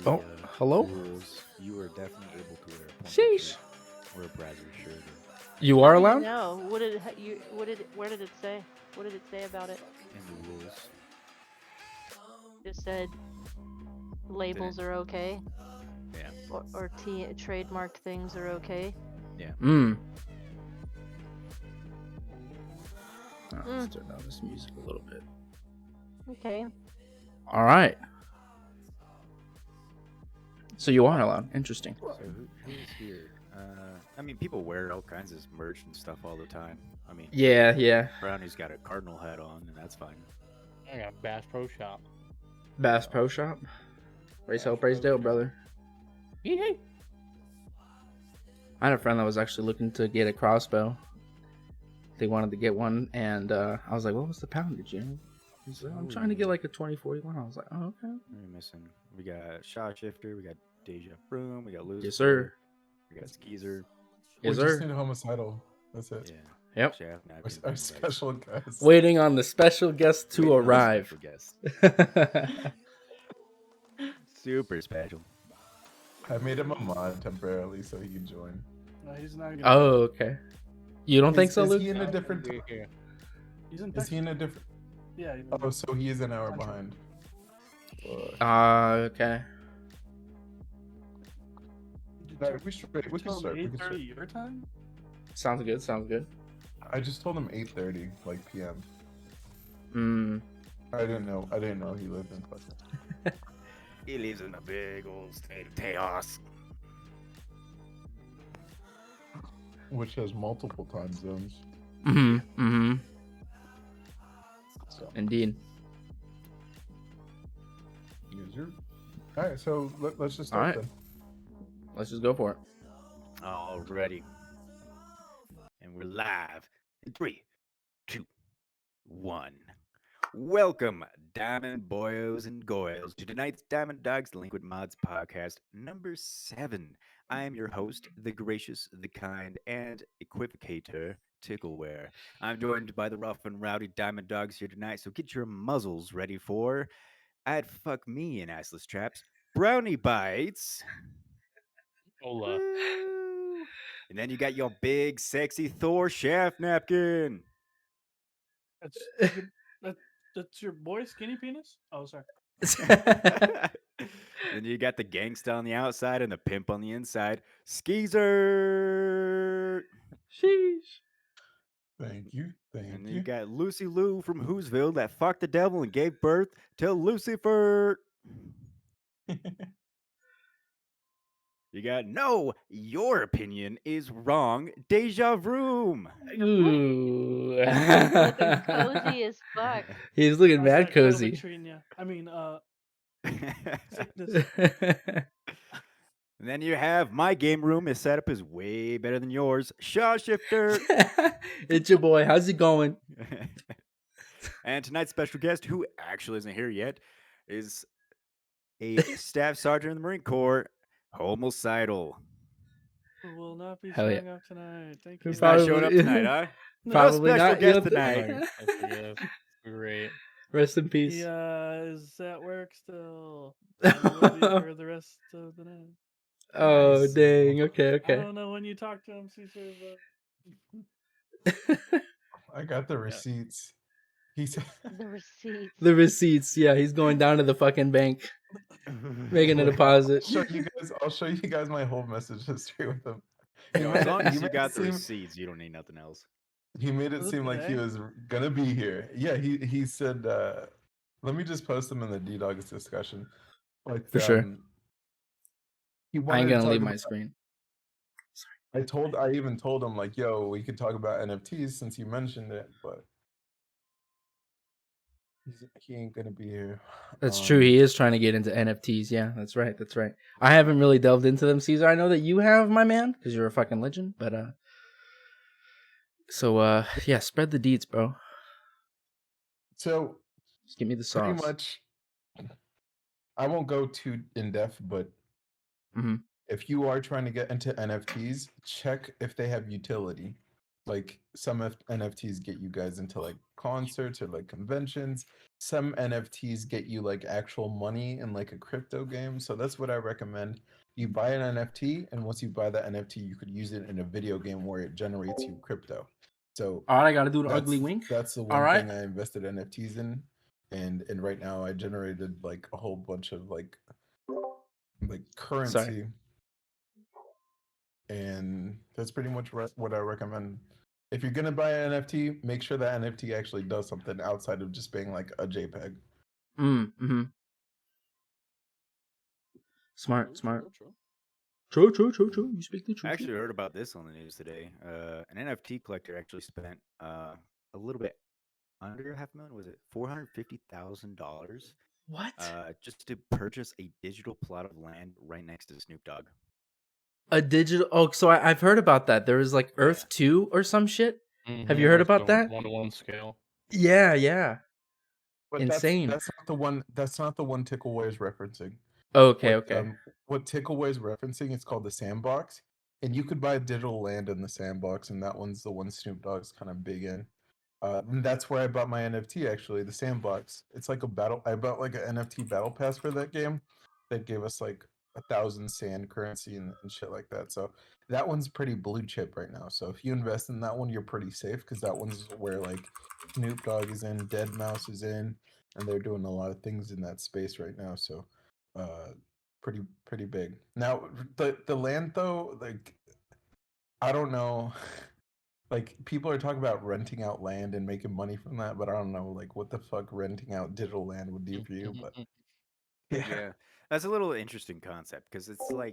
Oh, hello? rules, you are definitely able to wear a polo Sheesh. shirt or a Brazzers shirt. You How are do you allowed? know? What did it, you? What did? Where did it say? What did it say about it? In the rules, Just said labels are okay, yeah, or trademarked things are okay. yeah. Let's turn down this music a little bit. Okay. All right. So you are allowed. Interesting. So who's here? I mean, people wear all kinds of merch and stuff all the time. I mean, Yeah. Brownie's got a cardinal hat on, and that's fine. I got Bass Pro Shop. Bass Pro Shop. Praise Hope, praise Dale, brother. Yee-hee. I had a friend that was actually looking to get a crossbow. They wanted to get one, and I was like, "What was the poundage?" He's like, "I'm trying to get like a 2041." I was like, "Oh, okay." We're missing. We got Shot Shifter. We got Deja Broom. We got Lucifer. Yes, sir. We got Skeezer. Yes, we just sir. need Homicidal. That's it. Yeah. Yep. Shaft, napkins, Our and special guest. Waiting on the special guest to Waiting on the arrive. special guest. Super special. I made him a mod temporarily so he can join. No, he's not gonna. Oh, okay. You don't think so, Is Luke? he in a different? He's in. Is he in a different? Yeah. He's Oh, so he is an hour behind. Okay. No, we should. We can start. We can 8:30 start. your time. Sounds good. Sounds good. I just told him 8:30, like PM. I didn't know he lived in Pleasant. He lives in a big old state of chaos. Which has multiple time zones. So. Indeed. User. All right, so let's just start All right. then. Let's just go for it. Already. And we're live in 3, 2, 1. Welcome, Diamond Boyos and Goyles, to tonight's Diamond Dogs Delinquent Mods podcast number 7. I am your host, the gracious, the kind, and equivocator, Tickleware. I'm joined by the rough and rowdy Diamond Dogs here tonight, so get your muzzles ready for I'd fuck me in assless traps, Brownie Bites. Hola. Woo. And then you got your big, sexy Thor shaft napkin. That's your boy, Skinny Penis. Oh, sorry. Then you got the gangsta on the outside and the pimp on the inside. Skeezer. Sheesh. Thank you. And then you got Lucy Lou from Whoville that fucked the devil and gave birth to Lucifer. You got no, your opinion is wrong. Deja Vroom. Ooh. Looking cozy as fuck. He's looking How's mad that COVID cozy. treating ya? I mean, And sickness. then you have my game room is set up is way better than yours. Shaw Shifter. It's your boy. How's it going? And tonight's special guest, who actually isn't here yet, is a staff sergeant in the Marine Corps, Homicidal. Will not be Hell yeah. showing up tonight. Thank you. He's not showing up tonight, huh? Probably no special not. You guest don't tonight. think- Great. Rest in He peace. is at work still. And will be for the rest of the night. Oh, Nice. dang. Okay, I okay. don't know when you talk to him, Caesar, I got the receipts. He said, The receipts. The receipts. Yeah, he's going down to the fucking bank, making a deposit. I'll show you guys my whole message history with him. Yo, as long as He you made got it the seem- receipts, you don't need nothing else. He made it Was it seem like he today? was gonna be here. Yeah, he said, let me just post them in the D-Dogs discussion. But, For sure. He I wanted ain't to gonna talk leave my about- screen. I even told him like, yo, we could talk about NFTs since you mentioned it, but he ain't gonna be here. That's true. He is trying to get into NFTs. Yeah, that's right. That's right. I haven't really delved into them, Caesar. I know that you have, my man, because you're a fucking legend. But yeah, spread the deeds, bro. So Just give me the pretty sauce. much, I won't go too in depth, but Mhm. if you are trying to get into NFTs, check if they have utility. Like some NFTs get you guys into like concerts or like conventions. Some NFTs get you like actual money in like a crypto game. So that's what I recommend. You buy an NFT, and once you buy the NFT, you could use it in a video game where it generates you crypto. So All right, I gotta do the that's ugly wink. that's the All one right. thing I invested NFTs in, and right now I generated like a whole bunch of like Sorry. currency, and that's pretty much what I recommend. If you're gonna buy an NFT, make sure that NFT actually does something outside of just being like a JPEG. Mm-hmm. Smart, True, smart. true, true. True. You speak the I truth. actually heard about this on the news today. An NFT collector actually spent a little bit under $500,000. Was it $450,000? What? Just to purchase a digital plot of land right next to Snoop Dogg. A digital? Oh, so I've heard about that. There was like Earth 2 or some shit. Have you heard about that? 1-to-1 scale. Yeah. But Insane. that's not the one. That's not the one Tickleware is referencing. Okay. What Tickleware is referencing is called the Sandbox, and you could buy digital land in the Sandbox, and that one's the one Snoop Dogg's kind of big in. And that's where I bought my NFT actually, the Sandbox. It's like a battle. I bought like an NFT battle pass for that game. That gave us like 1,000 sand currency and shit like that. So that one's pretty blue chip right now. So if you invest in that one, you're pretty safe because that one's where like Snoop Dogg is in, Dead Mouse is in, and they're doing a lot of things in that space right now. So uh pretty big. Now the land though, like I don't know. Like people are talking about renting out land and making money from that, but I don't know like what the fuck renting out digital land would do for you. But yeah, Yeah, that's a little interesting concept because it's You're when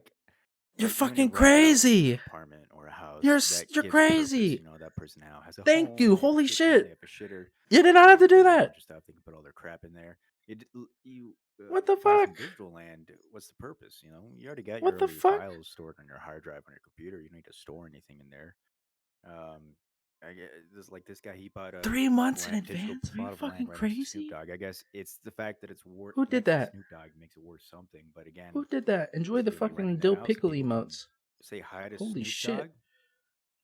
you're fucking renting out an crazy. apartment or a house that You're gives purpose. crazy. That person now has a Thank home, you. they have a Holy kitchen, they shit. have a shitter, You did not have to do they have a that. bunch of stuff. They can put all their crap in there. You What the buy fuck? some digital land. What's the purpose? You already got What the all your fuck? files stored on your hard drive on your computer. You don't need to store anything in there. Um, I get this guy. He bought a 3 months in digital advance? Are you plot of land fucking right next to Snoop crazy? Dogg. I guess it's the fact that it's Who did next to that? Snoop Dogg makes it worth something. But again, Who did that? Enjoy is he the gonna be fucking renting that dill out so pickle people can emotes. say hi to Holy Snoop shit. Dogg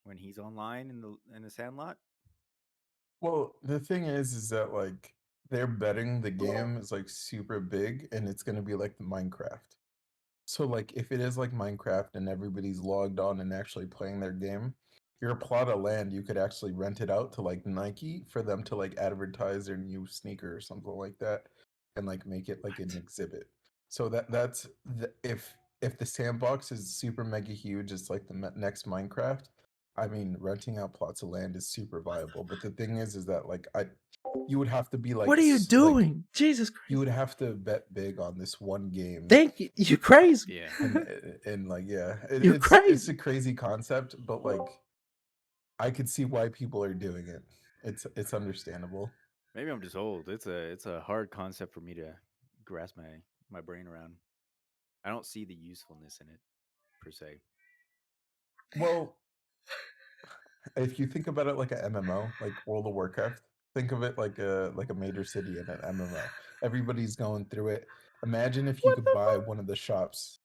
when he's online in the Sandlot? well the thing is that like they're betting the game is like super big and it's gonna be like the Minecraft. So like if it is like Minecraft and everybody's logged on and actually playing their game, your plot of land you could actually rent it out to like Nike for them to like advertise their new sneaker or something like that and like make it like an exhibit. So if the sandbox is super mega huge, it's like the next Minecraft. I mean, renting out plots of land is super viable, but the thing is that like you would have to be like What are you like doing? Jesus you would Christ. have to bet big on this one game Thank you. You crazy. Yeah, and like yeah You're it's crazy. a crazy concept but like I could see why people are doing it. It's understandable. maybe I'm just old. It's a hard concept for me to grasp my brain around. I don't see the usefulness in it per se. Well, if you think about it like a MMO, like World of Warcraft, think of it like a major city in an MMO. Everybody's going through it. Imagine if you What could the buy fuck? one of the shops.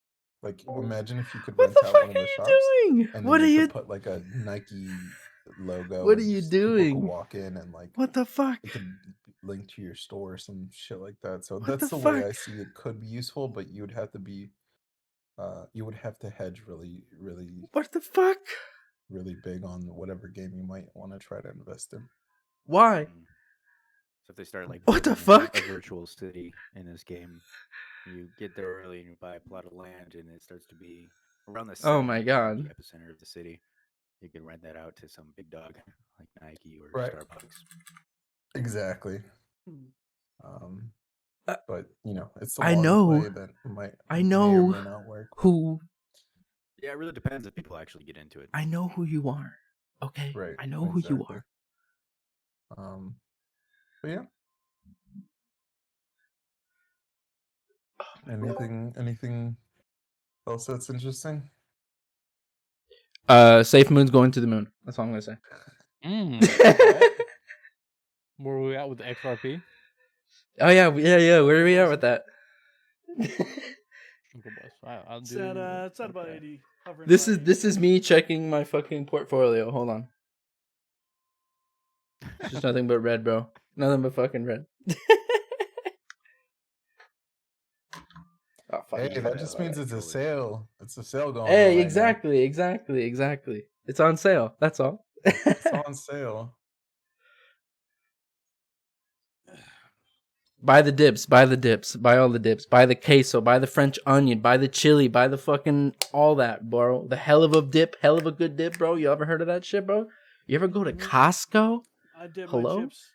Like imagine if you could What rent the out fuck one are of the you shops doing? and then What are you you could put like a Nike logo What are and you just people could doing? walk in and like What the fuck? it could link to your store or some shit like that. So What the that's the way fuck? I see it could be useful, but you would have to be you would have to hedge What the fuck? really big on whatever game you might want to try to invest in. Why? Mm. So if they start What the building fuck? a virtual city in this game, you get there early and you buy a plot of land, and it starts to be around the Oh sun, my like around the god. epicenter of the city. You can rent that out to some big dog like Nike or Right. Starbucks. Exactly. Hmm. Um Uh, but it's a I long know. play that I may or know may not work. who Yeah, it really depends if people actually get into it. I know who you are. Okay? Right. I know who you Exactly. are. But yeah. Anything else that's interesting? Safe Moon's going to the moon. That's all I'm gonna say. Alright. Where are we at with the XRP? Oh yeah. Where are we at with that? Uncle Bus. I'll It's do. at about okay. 80. Hovering This about is 80. this is me checking my fucking portfolio. Hold on. It's just nothing but red, bro. Nothing but fucking red. Oh, fuck. Hey, Yeah, that just means it's a totally. sale. It's a sale going on. Hey, right exactly. It's on sale. That's all. now. It's on sale. Buy the dips. Buy all the dips. Buy the queso. Buy the French onion. Buy the chili. Buy the fucking all that, bro. The hell of a dip. Hell of a good dip, bro. You ever heard of that shit, bro? You ever go to Costco? I dip Hello? my chips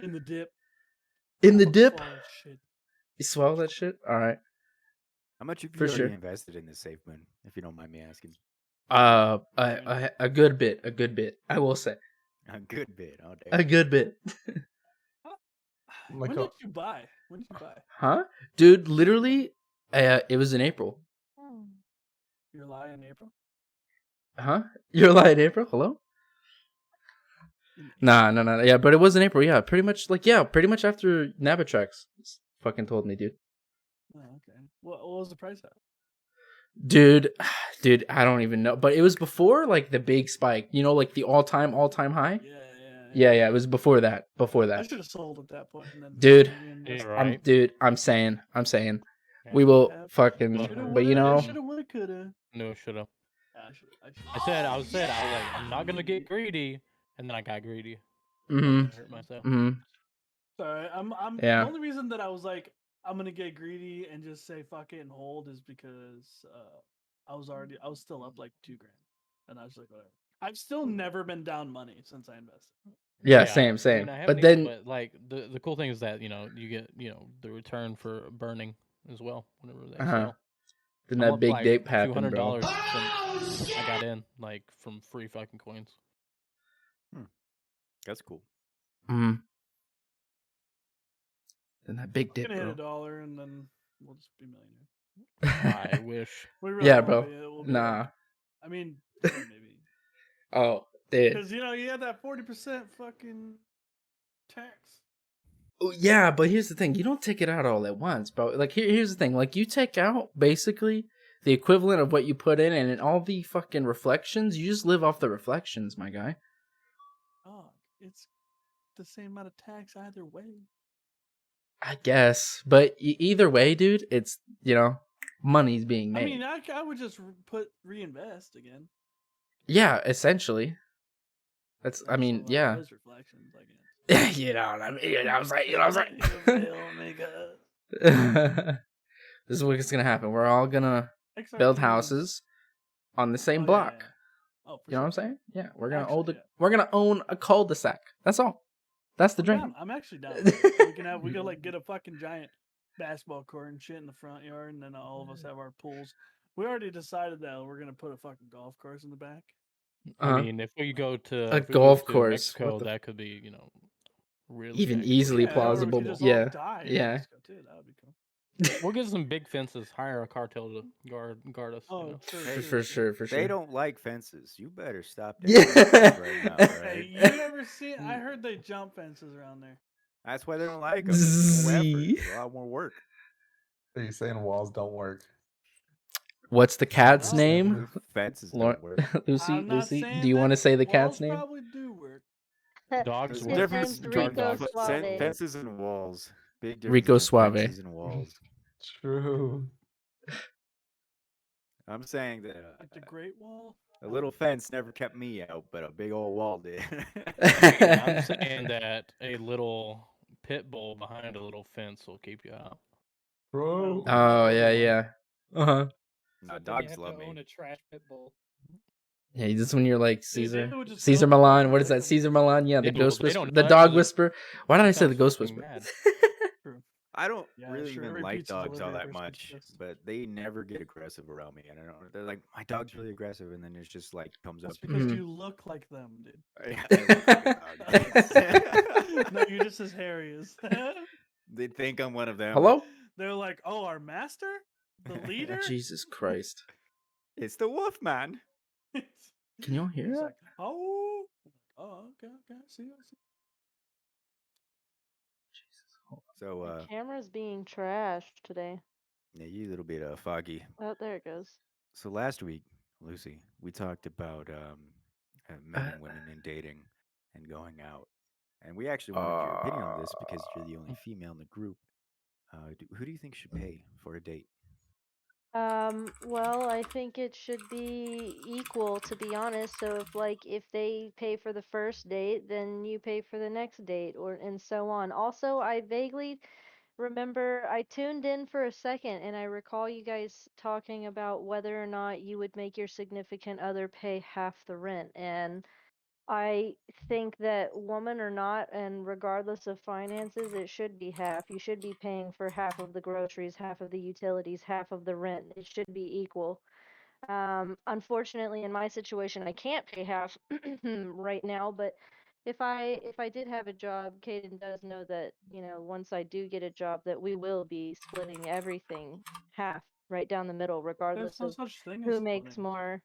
in the dip. In the Fucking dip? swallow that shit. You swallow that shit? All right. How much have you For already sure. invested in this safe moon, if you don't mind me asking? A good bit. I will say A good bit. Oh, a damn. good bit. Like When a- did you buy? When did you buy? Huh? Dude, literally, it was in April. You're lying in April? Huh? You're lying, April? Hello? In Nah. Yeah, but it was in April. Yeah, pretty much after Nabatrax fucking told me, dude. Oh, okay. What was the price at? Dude, I don't even know. But it was before like the big spike. You know, like the all-time high? Yeah, it was before that. I should have sold at that point and then Dude. reinvested. Right. I'm saying. Yeah. We will Yeah. fucking Shoulda, but you woulda, know, shoulda, woulda, coulda. No, shoulda. I I was like, I'm not gonna get greedy, and then I got greedy. mhm. I hurt myself. Sorry, I'm Yeah. the only reason that I was like I'm gonna get greedy and just say fuck it and hold is because I was still up like $2,000 and I was like whatever. I've still never been down money since I invested. Yeah, I same. mean, I haven't But either, then but like the cool thing is that you get the return for burning as well whenever they sell. then I'm that up big like dip happened, bro. $200 since I got in, like from free fucking coins. That's cool. Mhm. Then that big I'm dip, gonna hit bro. $1 and then we'll just be millionaires. I wish. We really Yeah, won't bro. be. It will be Nah. like, I mean, maybe Oh, dude. because you had that 40% fucking tax. Oh, yeah, but here's the thing. You don't take it out all at once, bro. Like here's the thing. Like you take out basically the equivalent of what you put in, and in all the fucking reflections, you just live off the reflections, my guy. Oh, it's the same amount of tax either way. I guess, but either way, dude, it's money's being made. I mean, I would just reinvest again. Yeah, essentially. That's. I mean, Also, yeah. There's reflections, I guess. You know what I mean? I was like. Fail, nigga. This is what's gonna happen. We're all gonna XRP build is- houses on the same Oh, yeah, block. yeah. Oh, for You know what I'm sure. saying? Yeah, we're gonna Actually, yeah. we're gonna own a cul-de-sac. That's all. That's the I'm dream. down. I'm actually down. We could like get a fucking giant basketball court and shit in the front yard, and then all of us have our pools. We already decided that we're gonna put a fucking golf course in the back. I mean, if we go to A golf course. Mexico, What the that could be really even actually easily cool. Yeah, or we plausible. could just Yeah, all die in yeah. Mexico too. That would be cool. We'll get some big fences. Hire a cartel to guard us. Oh, you know? For sure. They don't like fences. You better stop Yeah. that right now, Hey, right? you ever see? I heard they jump fences around there. That's why they don't like them. It's more effort. Zee. It's a lot more work. Are you saying walls don't work? What's the cat's No. name? Fences Lauren- don't work. Lucy, I'm not saying do you want to that say the walls cat's name? Probably do work. Dogs There's a work. difference name's between Rico dogs. Suave. fences and walls. Big difference Rico between Suave. fences and walls. True. I'm saying that Like the Great Wall. a little fence never kept me out, but a big old wall did. I'm saying that a little pit bull behind a little fence will keep you out. Bro. Oh yeah. Uh-huh. No, dogs love me. a trash pit bull. Yeah, just when you're like See, Caesar, David would just Caesar go for Milan. it. What is that? Caesar Milan? Yeah, the Yeah, ghost they whisperer, don't the know dog that. whisperer. Why did I say the Sounds ghost fucking whisperer? mad. True. I don't Yeah, really sure, even every like pizza dogs all delivery that person much, says. but they never get aggressive around me, and I don't. They're like, my dog's really aggressive, and then it's just like comes up That's to because me. you look like them, dude. I look like a dog. No, you're just as hairy as. They think I'm one of them. Hello? They're like, oh, our master, the leader. Jesus Christ! It's the wolf man. Can y'all hear He's that? like, oh, okay, I see. So, Camera's being trashed today. yeah, you little bit foggy. Oh, there it goes. So last week, Lucy, we talked about men and women in dating, and going out. And we actually wanted your opinion on this because you're the only female in the group. Who do you think should pay for a date? Well, I think it should be equal, to be honest. So if they pay for the first date, then you pay for the next date, or and so on. Also, I vaguely remember I tuned in for a second and I recall you guys talking about whether or not you would make your significant other pay half the rent. And I think that woman or not, and regardless of finances, it should be half. You should be paying for half of the groceries, half of the utilities, half of the rent. It should be equal. Unfortunately, in my situation, I can't pay half right now, but if I did have a job, Kaden does know that, once I do get a job, that we will be splitting everything half, right down the middle, There's regardless no of such thing as who makes splitting. more.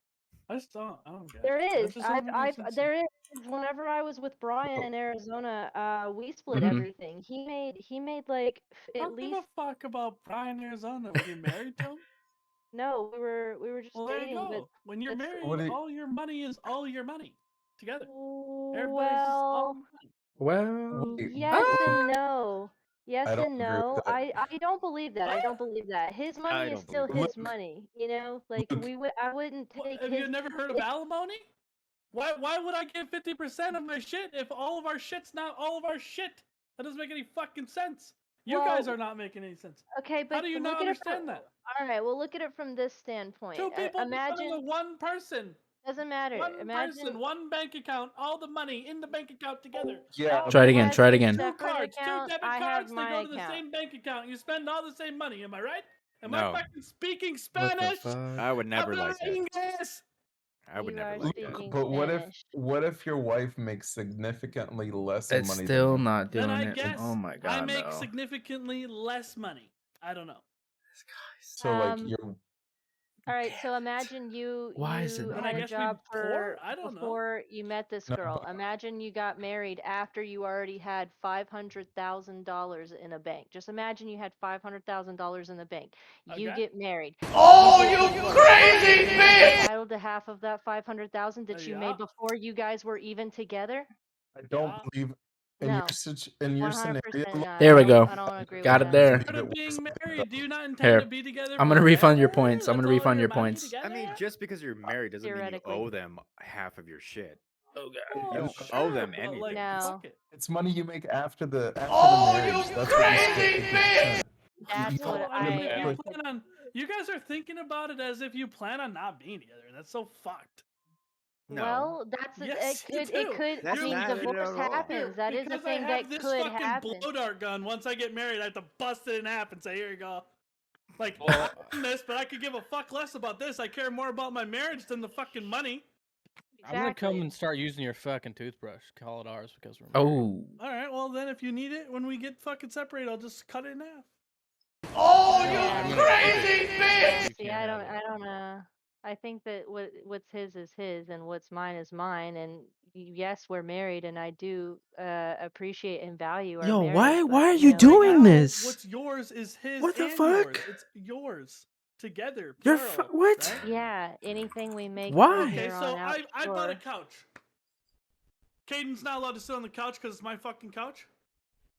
I just don't. I don't get There it. That is. just don't make any sense to me. There is. Whenever I was with Brian in Arizona, we split Mhm. everything. He made like I at don't give least a fuck about Brian, Arizona. Were you married to him? no, we were just Well, there you dating, but go. When you're it's married, What do you, all your money is all your money together. Everybody's just all well, money. Well, wait, yes wait, and no. Yes I don't and agree no. with that. I don't believe that. I What? don't believe that. His I money is don't still believe his that. Look, money, Like look, I wouldn't What? take Have his you never heard of it's alimony? Why would I get 50% of my shit if all of our shit's not all of our shit? That doesn't make any fucking sense. You guys well, are not making any sense. okay, How but do you not look at it from understand that? all right, well look at it from this standpoint. Two people becoming a Imagine one person. doesn't matter. One Imagine person, one bank account, all the money in the bank account together. yeah, All try it the again. money. Try it has his again. Two separate cards, two account. debit I have cards, they my go to the account. same bank account. You spend all the same money, am I right? Am I No, fucking speaking What the Spanish? fuck? I would never Habla like that. inglés. I would You never are like look, that. speaking but Spanish. what if your wife makes significantly less It's money than still you? not Then doing I it. guess Oh my I god, make no. significantly less money. I don't know. So like Um, you're all right, so imagine you Why is it you Then not I had a guess working? we job poor? for I don't know. before you met this no, girl. Imagine you got married after you already had $500,000 in a bank. Just imagine you had $500,000 in the bank. You Okay. get married. Oh, You get you divorced. crazy Then you're bitch! entitled to half of that 500,000 that you Yeah. made before you guys were even together? I don't Yeah. believe No. in your 100% scenario. not. There we I go. don't agree with Got it that. there. Part of being married, do you not intend Here. to be together I'm gonna refund your forever? points. I'm That's gonna all refund your money points. together? I mean, just because you're married doesn't mean you Theoretically. owe them half of your shit. Oh You god. Oh, don't sure, owe them but like, anything. No. fuck it. It's money you make after the Oh, marriage. you That's what you split crazy 50%. That's don't what Well, I mean, get if you like, plan on, you guys are thinking about it as if you plan on not being together. That's so fucked. No, Well, that's Yes, you it do. could I that's You're mean not it literally divorce at all. happens. That is a because I thing have that this could fucking happen. blow dart gun. Once I get married, I have to bust it in half and say, "Here you go." Like, Well, I'm this, but I could give a fuck less about this. I care more about my marriage than the fucking money. I'm gonna come Exactly. and start using your fucking toothbrush. Call it ours because we're married. Oh. All right, well then, if you need it when we get fucking separated, I'll just cut it in half. Oh, No, you I'm Yeah. gonna keep crazy it. bitch! You See, can't have it. I don't I think that what's his is his and what's mine is mine, and yes, we're married and I do appreciate and value our Yo, marriage, why but are you you know, Right doing now, this? what's yours is his What the and yours. fuck? It's yours together, You're plural. what? Right? yeah, anything we make Why? from Okay, here so on out, I bought a sure. couch. Caden's not allowed to sit on the couch because it's my fucking couch.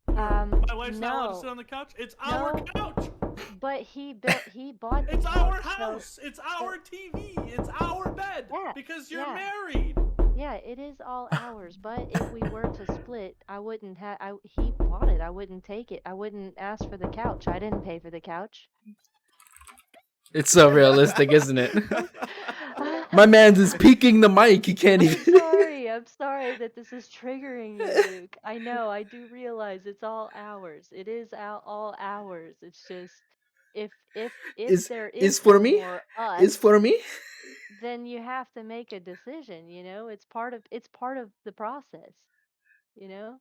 My wife's not allowed to sit No. on the couch. It's our No. couch. But he bought the It's couch, our so house. It's our TV. It's our bed. Yeah, Because you're yeah. married. Yeah, it is all ours, but if we were to split, I wouldn't have he bought it. I wouldn't take it. I wouldn't ask for the couch. I didn't pay for the couch. It's so realistic, isn't it? My man's is peeking the mic. He can't I'm even. sorry. I'm sorry that this is triggering you, Luke. I know. I do realize it's all ours. It is all ours. It's just if Is there is is for no me? more Is us, for me? then you have to make a decision, It's part of the process, you know?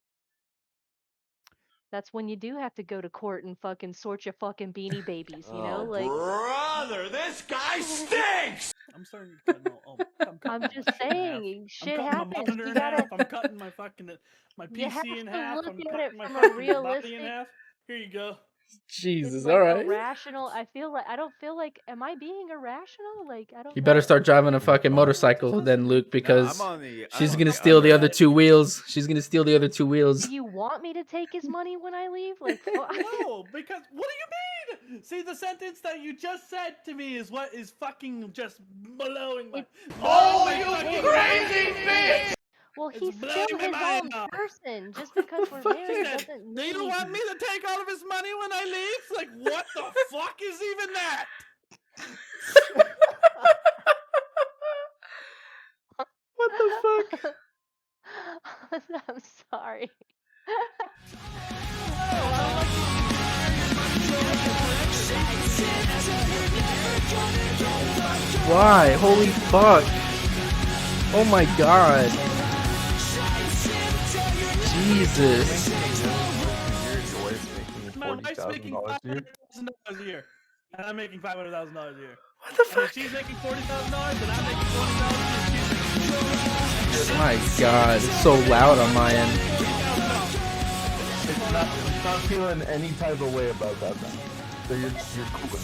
That's when you do have to go to court and fucking sort your fucking beanie babies, Like brother, this guy stinks. I'm starting to cut. No, I'm cutting I'm my just shit in half. saying, I'm shit cutting my happens. monitor You in gotta half. I'm cutting my fucking my you have PC in to half. look I'm at it cutting my from a fucking body in realistic half. Here you go. Jesus, It's like all right. irrational. I don't feel like, am I being irrational? Like, I don't You better know. start driving a fucking Oh, motorcycle just then, Luke, No, because I'm on the she's I'm on gonna the steal other the other end. two wheels. She's gonna steal the other two wheels. Do you want me to take his money when I leave? Like, fuck. No, because what do you mean? See, the sentence that you just said to me is what is fucking just blowing my. Oh, my you fucking crazy bitch! Well, It's he's blowing still my his mind own now. person. Just because we're fuck? married Said, doesn't do you mean. want me to take all of his money when I leave? Like, what the fuck is even that? What the fuck? I'm sorry. Why? Holy fuck! Oh my god! Jesus! My wife's making $40,000 a year. $500,000 a year, and I'm making $500,000 a year. What the And if fuck? she's making $40,000 and I'm making $20,000, and she's making My god, it's so loud on my end. It's not feeling any type of way about that, man. So you're cool.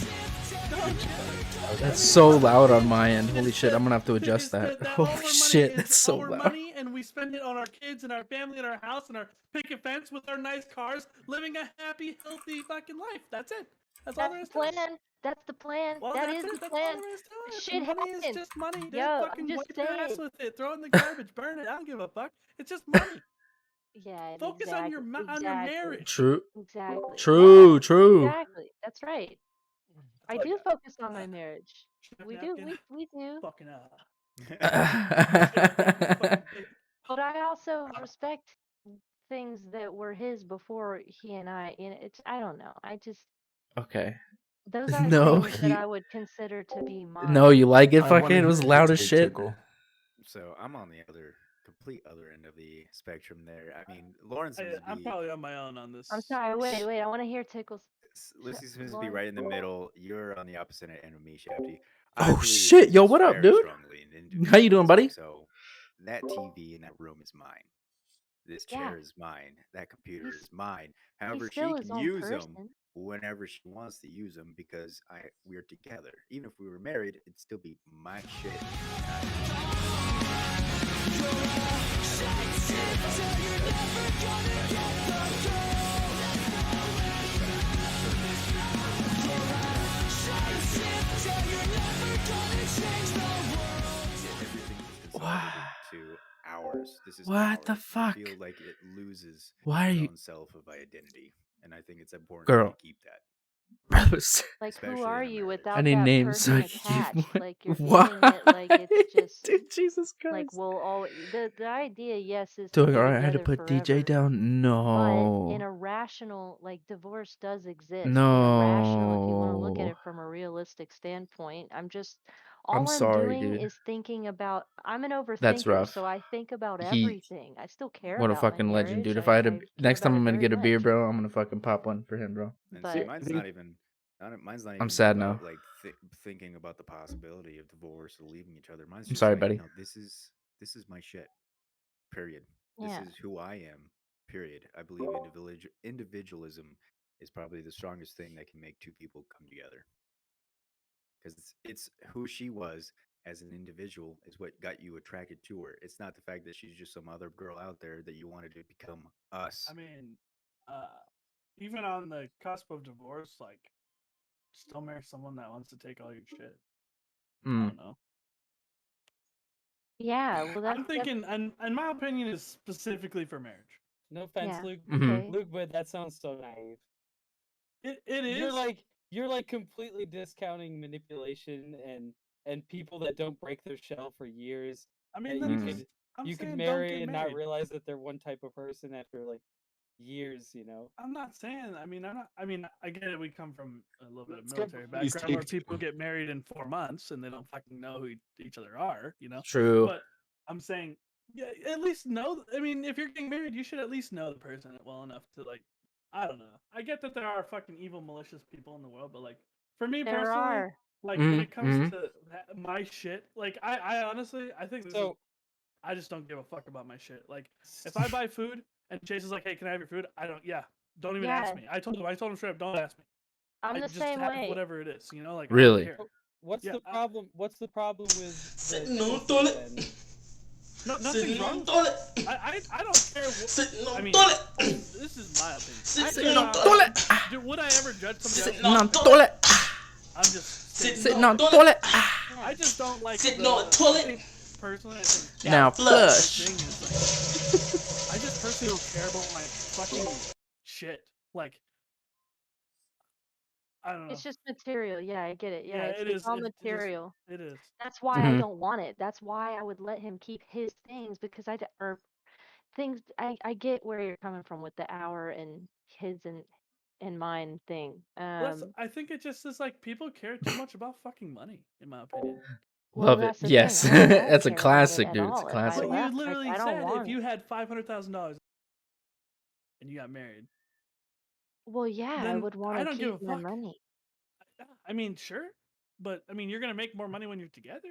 That's so loud on my end. Holy shit, I'm gonna have to adjust Is that. all Holy our money shit, is that's so our loud. money, and we spend it on our kids and our family and our house and our picket fence with our nice cars, living a happy, healthy fucking life. That's it. That's all there That's is the to it. plan. That's the plan. Well, That that's is it. the That's all plan. there is to it. Shit Money is happens. just money, dude. Yo, I'm Fucking just wipe your ass saying. with it. Throw it in the garbage. Burn it. I don't give a fuck. It's just money. Yeah, Focus on your on your marriage. True. Exactly. True, Yeah, true. exactly. That's right. I all I do got. focus on my marriage. We do. Napkin. We do. Fucking But I also respect things that were his before he and I. You know, it's I don't know. I just Okay. those are No, things that I would consider to be mine. No, you like it? I wanna Fucking, it hear was the loud as take, shit. Tickle. So I'm on the complete other end of the spectrum there. I mean, Lawrence seems to I'm be, probably on my own on this. I'm sorry. Wait. I want to hear Tickles. Lucy seems to be Lawrence. right in the middle. You're on the opposite end of me, Shafty. Oh, believe shit. Yo, just what up, very dude? strongly in How you doing, buddy? So that TV in that room is mine. This Yeah. chair is mine. That computer He's- is mine. He's However, she still his can own use them person. whenever she wants to use them because we're together. Even if we were married, it'd still be my shit. To ours. This is What the ours. fuck? I feel like it loses Why are its you, own self of identity, and I think it's important Girl. to keep that. brothers? Like, who Especially are in a you marriage. without I need that names so person I can give attached? one. Like, you're Why? feeling it like it's just Dude, Jesus Christ. like we'll all the idea, yes, is to Doing be alright, I had to together put DJ forever. down? But in No. a rational, like, divorce does exist. In a rational, if you want to look at No. it from a realistic standpoint, I'm all I'm sorry, doing dude. is thinking about, I'm an That's overthinker, rough. so I think about He, everything. I still care what a about my fucking legend, marriage. dude. If I had I a, care next time about I'm it gonna very get a beer, much. bro, I'm gonna fucking pop one for him, bro. And see, But mine's not even. Mine's not even I'm sad about now. like thinking about the possibility of divorce or leaving each other. Mine's I'm just sorry, like, buddy. no, this is my shit. Period. yeah, This is who I am. Period. I believe individualism is probably the strongest thing that can make two people come together. Because it's who she was as an individual is what got you attracted to her. It's not the fact that she's just some other girl out there that you wanted to become us. I mean, even on the cusp of divorce, like, still marry someone that wants to take all your shit. I don't know. yeah. Well, I'm thinking, and my opinion is specifically for marriage. No offense, yeah. Luke. Okay. Luke, but that sounds so naive. It is. You're like completely discounting manipulation and people that don't break their shell for years. I mean, that I'm you saying could don't marry get and married. not realize that they're one type of person after like years, you know. I'm not saying. I mean, I get it. We come from a little bit of Let's go military for these background where tapes. people get married in 4 months and they don't fucking know who each other are, you know. True. But I'm saying, yeah, at least know. I mean, if you're getting married, you should at least know the person well enough to, like, I don't know. I get that there are fucking evil, malicious people in the world, but like for me There personally, are. like when Mhm, it comes mhm. to my shit, like I honestly, I think this is, So I just don't give a fuck about my shit. Like if I buy food and Chase is like, "Hey, can I have your food?" I don't. Yeah, don't even ask me. I told him straight up, don't ask me. I'm I the just same have way. whatever it is, you know, like I Really? don't care. What's Yeah, the problem? What's the problem with Sitting the on the pussy toilet. then? No, nothing's Sitting wrong on with the it. toilet. I don't care. Sitting on I the mean, toilet. this is my opinion. Sitting on the toilet. Would I ever judge somebody Sitting else? on the toilet. I'm just Sitting on the toilet. I just don't like Sitting the, on the toilet. I think, personally, I think Now the flush. thing is like, I just personally don't care about my fucking shit. Like, I don't know. It's just material. Yeah, I get it. Yeah, Yeah, it's all material. It is. That's why I don't want it. That's why I would let him keep his things because or things. I get where you're coming from with the hour and his and mine thing. I think it just is like people care too much about fucking money, in my opinion. Well, Love it. that's the Yes. thing. I don't That's a care about it classic, at dude. It's a all. If I classic. But you left, literally I don't said want if it. you had $500,000 and you got married, Well, yeah, I then would want I to don't give a keep my fuck. money. I mean, sure, but I mean, you're gonna make more money when you're together.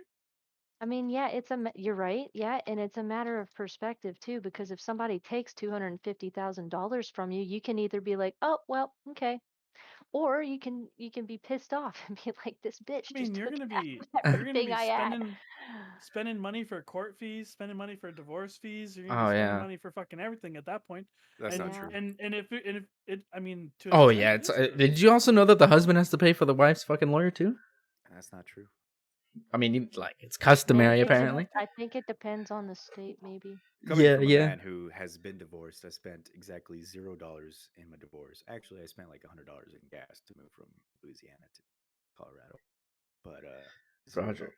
I mean, yeah, you're right. Yeah, and it's a matter of perspective too, because if somebody takes $250,000 from you, you can either be like, "Oh, well, okay," or you can be pissed off and be like, "This bitch I just mean, took half of you're gonna everything be I had." spending money for court fees, spending money for divorce fees. You're gonna be Oh spending yeah. money for fucking everything at that point. That's and not Yeah. true. and if it, I mean, to an Oh extent, yeah. it It's. is true. Did you also know that the husband has to pay for the wife's fucking lawyer too? That's not true. I mean, like it's customary apparently. I think it depends on the state, maybe. Coming Yeah, from a yeah. man who has been divorced, I spent exactly $0 in my divorce. Actually, I spent like $100 in gas to move from Louisiana to Colorado, but $0. Roger.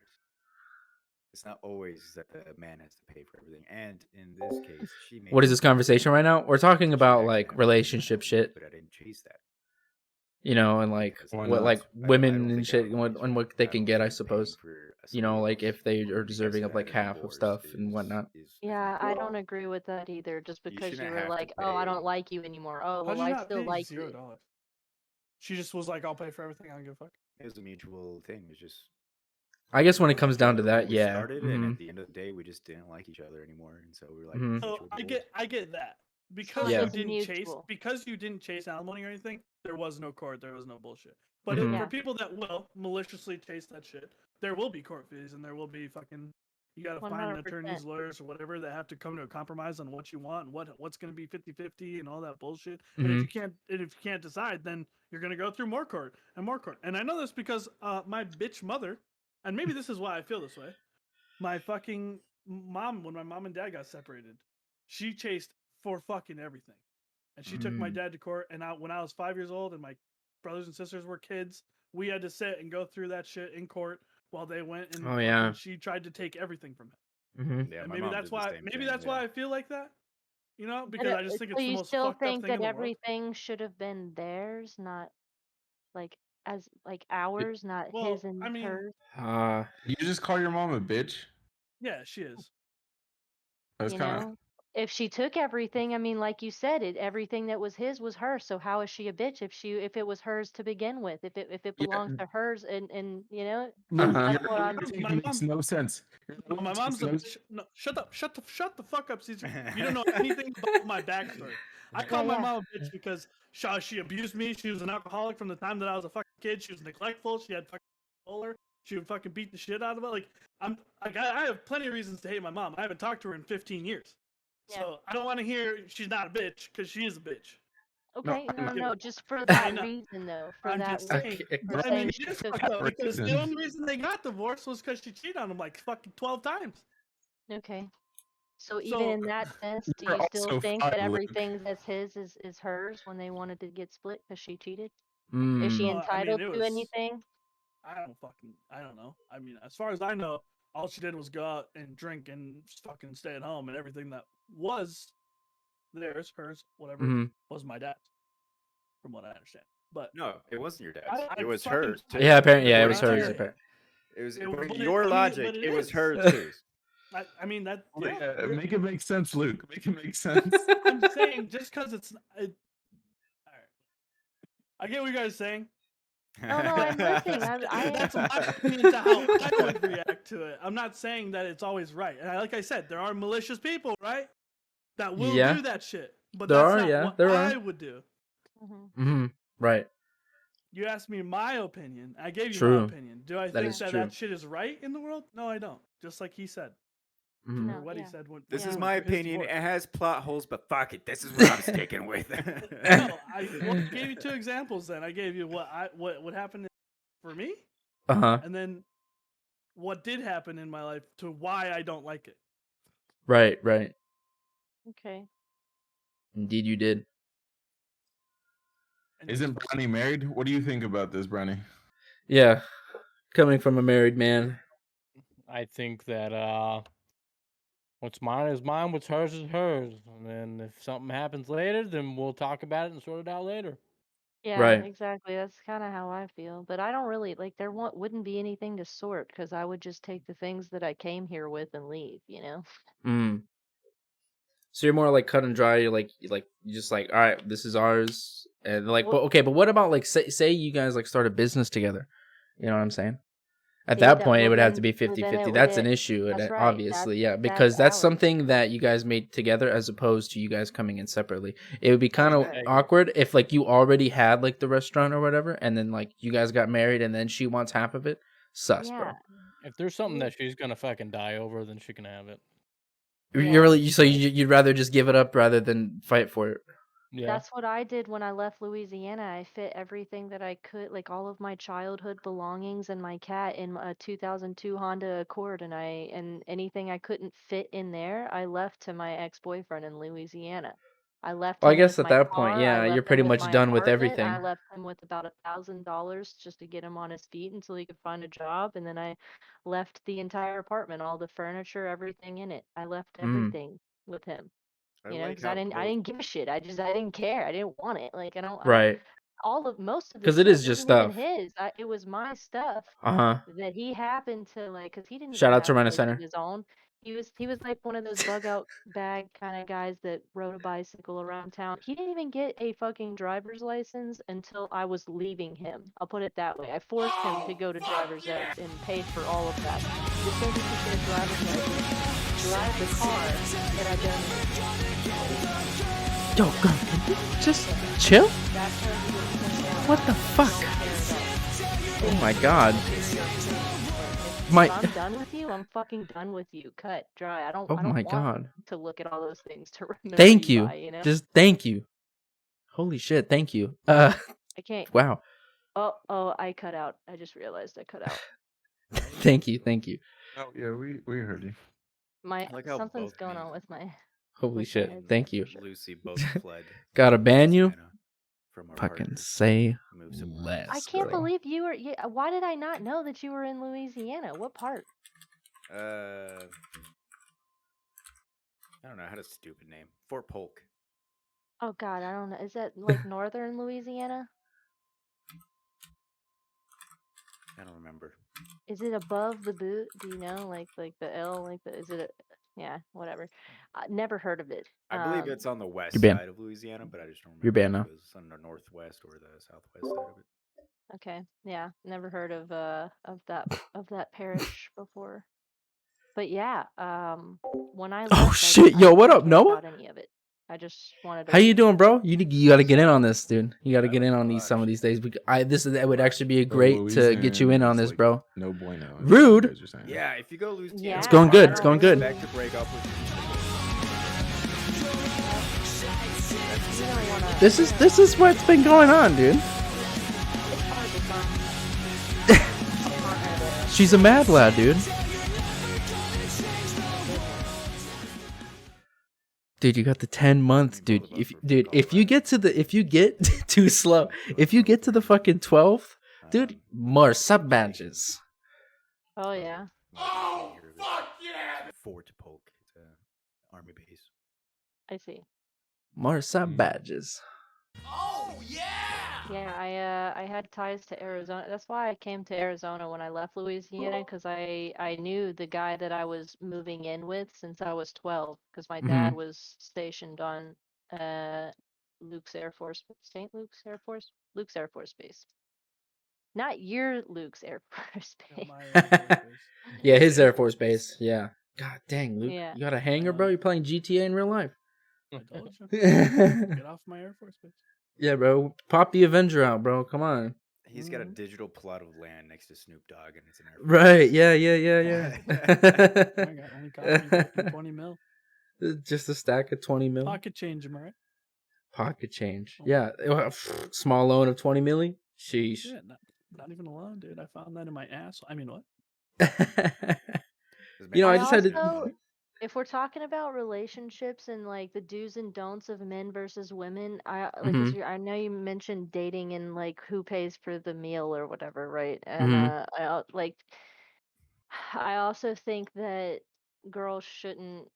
It's not always that the man has to pay for everything. And in this case, she made What is me this pay for conversation right now? We're talking She about actually like had to pay for my relationship own shit, money, but I didn't chase that. you know, and like Because Why what not? like I don't women and think shit, everybody's and what right. they I can don't get, I think paying suppose. for a You know, somebody like if else they who are you guys deserving could of like have half of divorced stuff and whatnot. is Yeah, I wrong. don't agree with that either. Just You because you shouldn't were have to like, "Oh, I don't pay. like you anymore." Oh, How'd well, you I not still pay like you. $0? She just was like, "I'll pay for everything. I don't give a fuck." It was a mutual thing. It was just I guess when it we comes liked down each to other when that, we yeah. started, and at the end of the day, we just didn't like each other anymore, and so we were like, Mhm. So mutual divorce. I get that So Yeah. it's mutual. because you didn't chase alimony or anything. There was no court. There was no bullshit. But Mhm. for Yeah. people that will maliciously chase that shit, there will be court fees and there will be fucking. You got to find 100%. attorneys, lawyers, or whatever that have to come to a compromise on what you want and what's going to be 50-50 and all that bullshit. And if Mhm. you can't decide, then you're going to go through more court and more court. And I know this because my bitch mother, and maybe this is why I feel this way. My fucking mom, when my mom and dad got separated, she chased for fucking everything. And she took my Mm. dad to court. And when I was 5 years old and my brothers and sisters were kids, we had to sit and go through that shit in court while they went and Oh, yeah. she tried to take everything from him. Mhm. Yeah, And my maybe mom that's did the why same thing, that's yeah. why I feel like that. You know, But, because I just think so it's the you most still fucked up think thing that in the world. everything should have been theirs, not like as like ours, not Well, his and I mean, hers. You just call your mom a bitch? yeah, she is. That's You kind of. know, if she took everything, I mean, like you said, everything that was his was hers. So how is she a bitch if it was hers to begin with? If it Yeah. belongs to hers, and you know, Luke, Uh-huh. your that's what I'm. logic My makes mom- no sense. Your No, my logic mom's makes a no bitch. No, shut the fuck up, Caesar. You don't know anything about my backstory. I call my Yeah. mom a bitch because she abused me. She was an alcoholic from the time that I was a fucking kid. She was neglectful. She had fucking bipolar. She would fucking beat the shit out of it. Like I have plenty of reasons to hate my mom. I haven't talked to her in 15 years. Yeah. So I don't want to hear she's not a bitch because she is a bitch. Okay, I'm no, kidding. no, just for I that know. reason though, for I'm that just reason. saying. For I mean, saying it she is took fucked up because the reasons. only reason they got divorced was because she cheated on him like fucking 12 times. Okay. So even So in that sense, do You're you still also think 5, that Luke. everything that's his is hers when they wanted to get split because she cheated? Is she Mm. well, I mean, entitled it to was. anything? I don't know. I mean, as far as I know, all she did was go out and drink and fucking stay at home, and everything that was theirs, hers, whatever, Mhm. was my dad's, from what I understand. But No, it wasn't your dad's. I It was fucking- hers too. Yeah, apparently, yeah, it was According to hers. you. Apparently. It was It- according but to it- your I mean, logic. but it It was is. hers too. I mean that. Yeah, Yeah, make it make sense, Luke. Make it make sense. I'm saying just because it's. All right. I get what you guys are saying. Oh no, I'm listening. That's my opinion to how I would react to it. I'm not saying that it's always right. And like I said, there are malicious people, right? That will Yeah. do that shit. But There that's are, not yeah, what there I are. would do. Mm-hmm. Right. You asked me my opinion. I gave you True. my opinion. Do I That think is that true. that shit is right in the world? No, I don't. Just like he said, Mhm. No, or what he yeah. said when This he is went my through his opinion. It divorce. has plot holes, but fuck it. This is what I'm sticking with. No, I gave you 2 examples. Then I gave you what happened for me, Uh-huh. and then what did happen in my life to why I don't like it. Right, right. Okay. Indeed you did. And Isn't Brownie married? What do you think about this, Brownie? Yeah. Coming from a married man. I think that what's mine is mine, what's hers is hers. And then if something happens later, then we'll talk about it and sort it out later. Yeah, Right. exactly. That's kind of how I feel. But I don't really like there wouldn't be anything to sort because I would just take the things that I came here with and leave, you know? Mm. So you're more like cut and dry. You're just like, all right, this is ours. And like, Well- but what about like say you guys like start a business together? You know what I'm saying? At See, that that- point, it well, would have then- to be well, then 50-50. it- That's an it- issue, that's right. obviously, yeah, That's because that's ours. something that you guys made together as opposed to you guys coming in separately. It would be kind of Exactly. awkward if like you already had like the restaurant or whatever, and then like you guys got married and then she wants half of it. Sus, Yeah. bro. If there's something that she's gonna fucking die over, then she can have it. Yeah. You're really so you'd rather just give it up rather than fight for it. Yeah. That's what I did when I left Louisiana. I fit everything that I could, like all of my childhood belongings and my cat in a 2002 Honda Accord, and anything I couldn't fit in there, I left to my ex-boyfriend in Louisiana. I left Well, I him guess with at my that point, car. I yeah, you're left him pretty with much my done with apartment. everything. I left him with about $1,000 just to get him on his feet until he could find a job, and then I left the entire apartment, all the furniture, everything in it. I left Mm. everything with him. I You know, like because how I both. didn't give a shit. I didn't care. I didn't want it. Like I don't Right. most of the 'Cause it stuff is just isn't even stuff. his. It was my stuff Uh-huh. that he happened to like, because he didn't Shout even out to have a Rent a place Center. of his own. He was like one of those bug out bag kind of guys that rode a bicycle around town. He didn't even get a fucking driver's license until I was leaving him. I'll put it that way. I forced him to go to driver's ed and paid for all of that just so he could get a driver's license, drive the car that I donated. Yo, girl, can you just chill? That's how he was sent down. What the fuck? Arizona. Oh my god. If My I'm done with you, I'm fucking done with you. Cut, dry. I don't Oh I don't my want god. to look at all those things to remember Thank you you. by, you know? Just thank you. Holy shit, thank you. I can't. Wow. Oh, I cut out. I just realized I cut out. Thank you. Oh yeah, we heard you. My I like how something's both going me on with my Holy with my shit. headset Thank you. for sure. Lucy both fled. Gotta ban you? Louisiana from our Fucking partners. say Move somewhere else. less. I can't bro. believe you were. Yeah, why did I not know that you were in Louisiana? What part? I don't know. I had a stupid name. Fort Polk. Oh God, I don't know. Is that like northern Louisiana? I don't remember. Is it above the boot? Do you know? Like the L, like the is it a yeah, whatever. Never heard of it. I believe it's on the west You're banned. side of Louisiana, but I just don't remember You're banned if now. it was on the northwest or the southwest side of it. Okay. Yeah, never heard of that parish before. But yeah, when I left, Oh I shit, I yo, what didn't up, care Noah? about any of it. I just wanted to How you leave. doing, bro? You got to get in on this, dude. You got to I get in like on a these lot some of of these shit. days. That would actually be So great to get you in Louisiana on is, this, like, no No bueno. is what Rude. you guys are saying. Yeah, if you go Louisiana, Yeah, It's going good, I it's don't going good. really- Expect to break up with You don't wanna. This is what's been going on, dude. It's hard to find a partner that She's a mad lad, dude. Dude, you got the 10 months, dude. If you get too slow, if you get to the fucking 12th, dude, more sub badges. Oh yeah. Oh, fuck yeah! Fort Polk. It's an army base. I see. More sub badges. Yeah, I had ties to Arizona. That's why I came to Arizona when I left Louisiana, because I knew the guy that I was moving in with since I was 12, because my dad was stationed on Luke's Air Force, St. Luke's Air Force, Luke's Air Force Base. Not your Luke's Air Force Yeah, Base. my Air Force Base. Yeah, his Air Force Base. Yeah. God dang, Luke. Yeah. You got a hanger, bro? You're playing GTA in real life. I told you. yeah, Get off my Air Force Base. Yeah, bro. Pop the Avenger out, bro. Come on. He's got a digital plot of land next to Snoop Dogg, and it's an Air Force Right. Base. Yeah. I got only cost me fucking 20 mil. Just a stack of 20 mil. Pocket change, am I right? Pocket change. Yeah. Small loan of 20 milli. Sheesh. Yeah, not even alone, dude. I found that in my ass. I mean, what? You know, I I just had to. also, if we're talking about relationships and like the do's and don'ts of men versus women, I like, cause Mhm. I know you mentioned dating and like who pays for the meal or whatever, right? And Mhm. like, I also think that girls shouldn't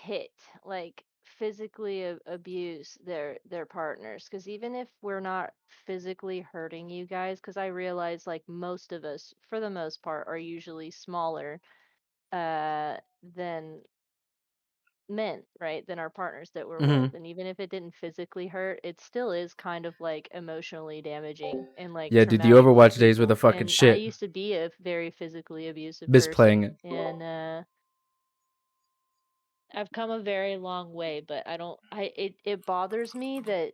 hit like physically abuse their partners, because even if we're not physically hurting you guys, because I realize like most of us for the most part are usually smaller than men, right? Than our partners that we're Mhm. with. And even if it didn't physically hurt, it still is kind of like emotionally damaging and like Yeah, dude, the traumatic for Overwatch days were the people. fucking And I shit. used to be a very physically abusive Biz playing person, it. and I've come a very long way, but I don't I it bothers me that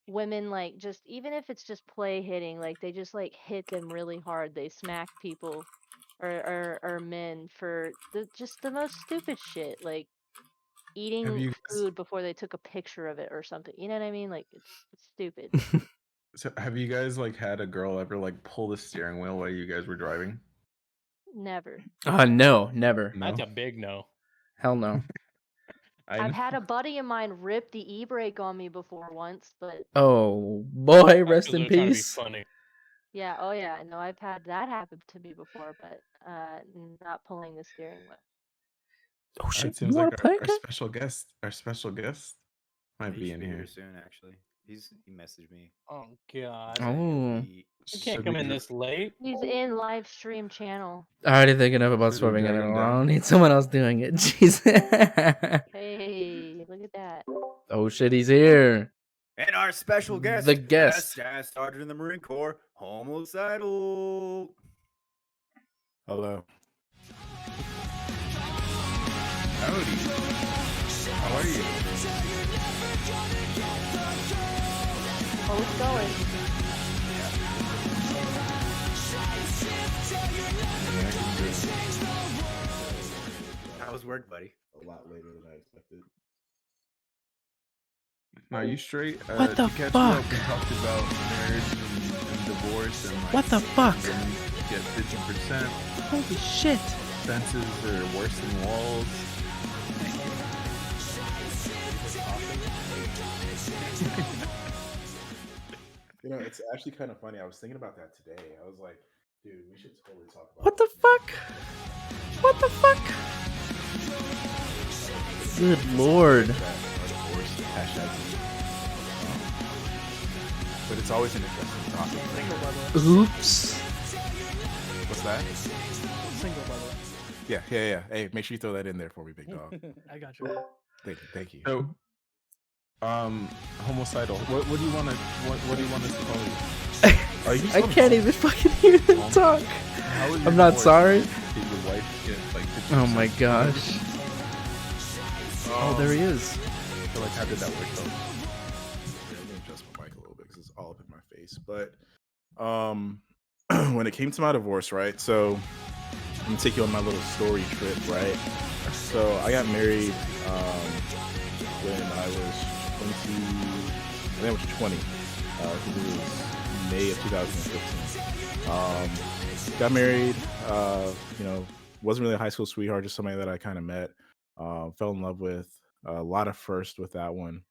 women like, just even if it's just play hitting, like they just like hit them really hard. They smack people or men for just the most stupid shit, like Have eating you guys food before they took a picture of it or something. You know what I mean? Like it's stupid. like had a girl ever like pull the steering wheel while you guys were driving? Never. No, never. No. That's a big no. Hell no. I've had a buddy of mine rip the e-brake on me before once, but Oh boy, That's rest because in they're trying to be peace. funny. yeah, oh yeah, no, I've had that happen to me before, but not pulling the steering wheel. Oh shit, It you seems like want to play, our guy? special guest might He be should in be here here. soon, actually. He messaged me Oh god. saying he'll Oh, be. You can't Should come we in dra- this late. He's in live stream channel. already thinking of about should we swerving in drag it. him I don't down? need someone else doing it. Jeez. Hey, look at that. Oh shit, he's here. And our special guest, The guest. Staff Sergeant in the Marine Corps, homicidal. Hello. Howdy. How are you? Oh, it's going. How was work, buddy? A lot later than I expected. Are you straight? What the to catch fuck? You up, we talked about marriage and divorce and like What the fuck? women get 50%. Holy shit. Fences are worse than walls. You know, it's actually kind of funny. I was thinking about that today. I was like, dude, we should totally talk about What the fuck? What the fuck? Good lord. But it's always an interesting topic. Single, by the way. Oops. What's that? Single, by the way. Yeah. Hey, make sure you throw that in there for me, big dog. I got you. Thank you. So, homicidal. What do you want to? What do you want us to call you? Are you? I can't even fucking hear him talk. How was your I'm not divorce? sorry. Did your wife get like? 50%? Oh my gosh. Oh, there he is. So, like, how did that work though? Yeah, let me adjust my mic a little bit because it's all up in my face. But when it came to my divorce, right? So I'm gonna take you on my little story trip, right? So I got married when I was 20. I think I was 20. I think it was May of 2015. Got married. Wasn't really a high school sweetheart, just somebody that I kind of met. Fell in love with. A lot of first with that one.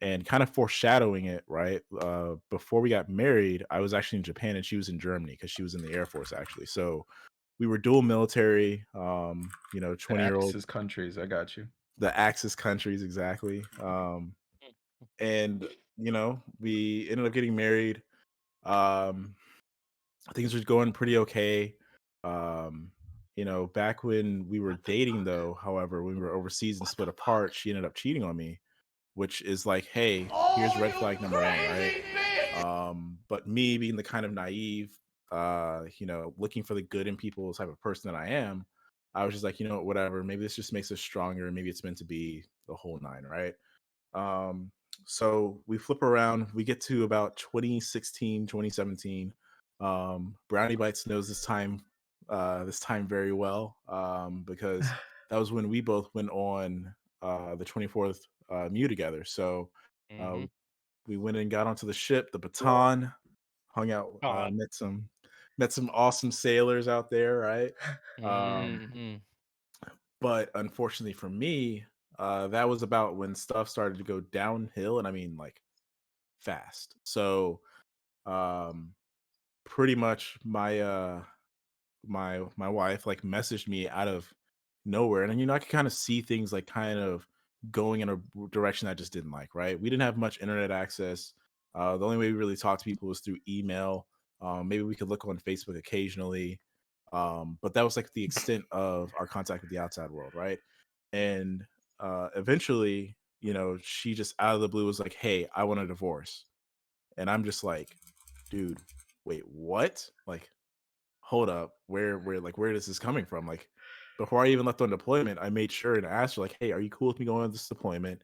And kind of foreshadowing it, right? Before we got married, I was actually in Japan and she was in Germany because she was in the Air Force actually. So we were dual military, 20-year-old. Axis countries. I got you. The Axis countries, exactly. And we ended up getting married. Things were going pretty okay. Back when we were dating though, however, when we were overseas and split apart, she ended up cheating on me, which is like, hey, here's red flag number one, right? But me being the kind of naive, looking for the good in people type of person that I am, I was just like, you know, whatever. Maybe this just makes us stronger. Maybe it's meant to be the whole nine, right? Um, so we flip around. We get to about 2016, 2017. Brownie Bites knows this time very well, because that was when we both went on the 24th Mew together. So uh, Mm-hmm. we went and got onto the ship, the Baton, hung out, God. met some awesome sailors out there, right? Um, Mm-hmm. but unfortunately for me, that was about when stuff started to go downhill, and I mean like fast. So um, pretty much my wife like messaged me out of nowhere, and you know I could kind of see things like kind of going in a direction I just didn't like. Right, we didn't have much internet access. The only way we really talked to people was through email. Maybe we could look on Facebook occasionally, but that was like the extent of our contact with the outside world, right? And eventually, you know, she just out of the blue was like, "Hey, I want a divorce," and I'm just like, "Dude, wait, what? Like, hold up, where is this coming from?" Like, before I even left on deployment, I made sure and asked her like, "Hey, are you cool with me going on this deployment?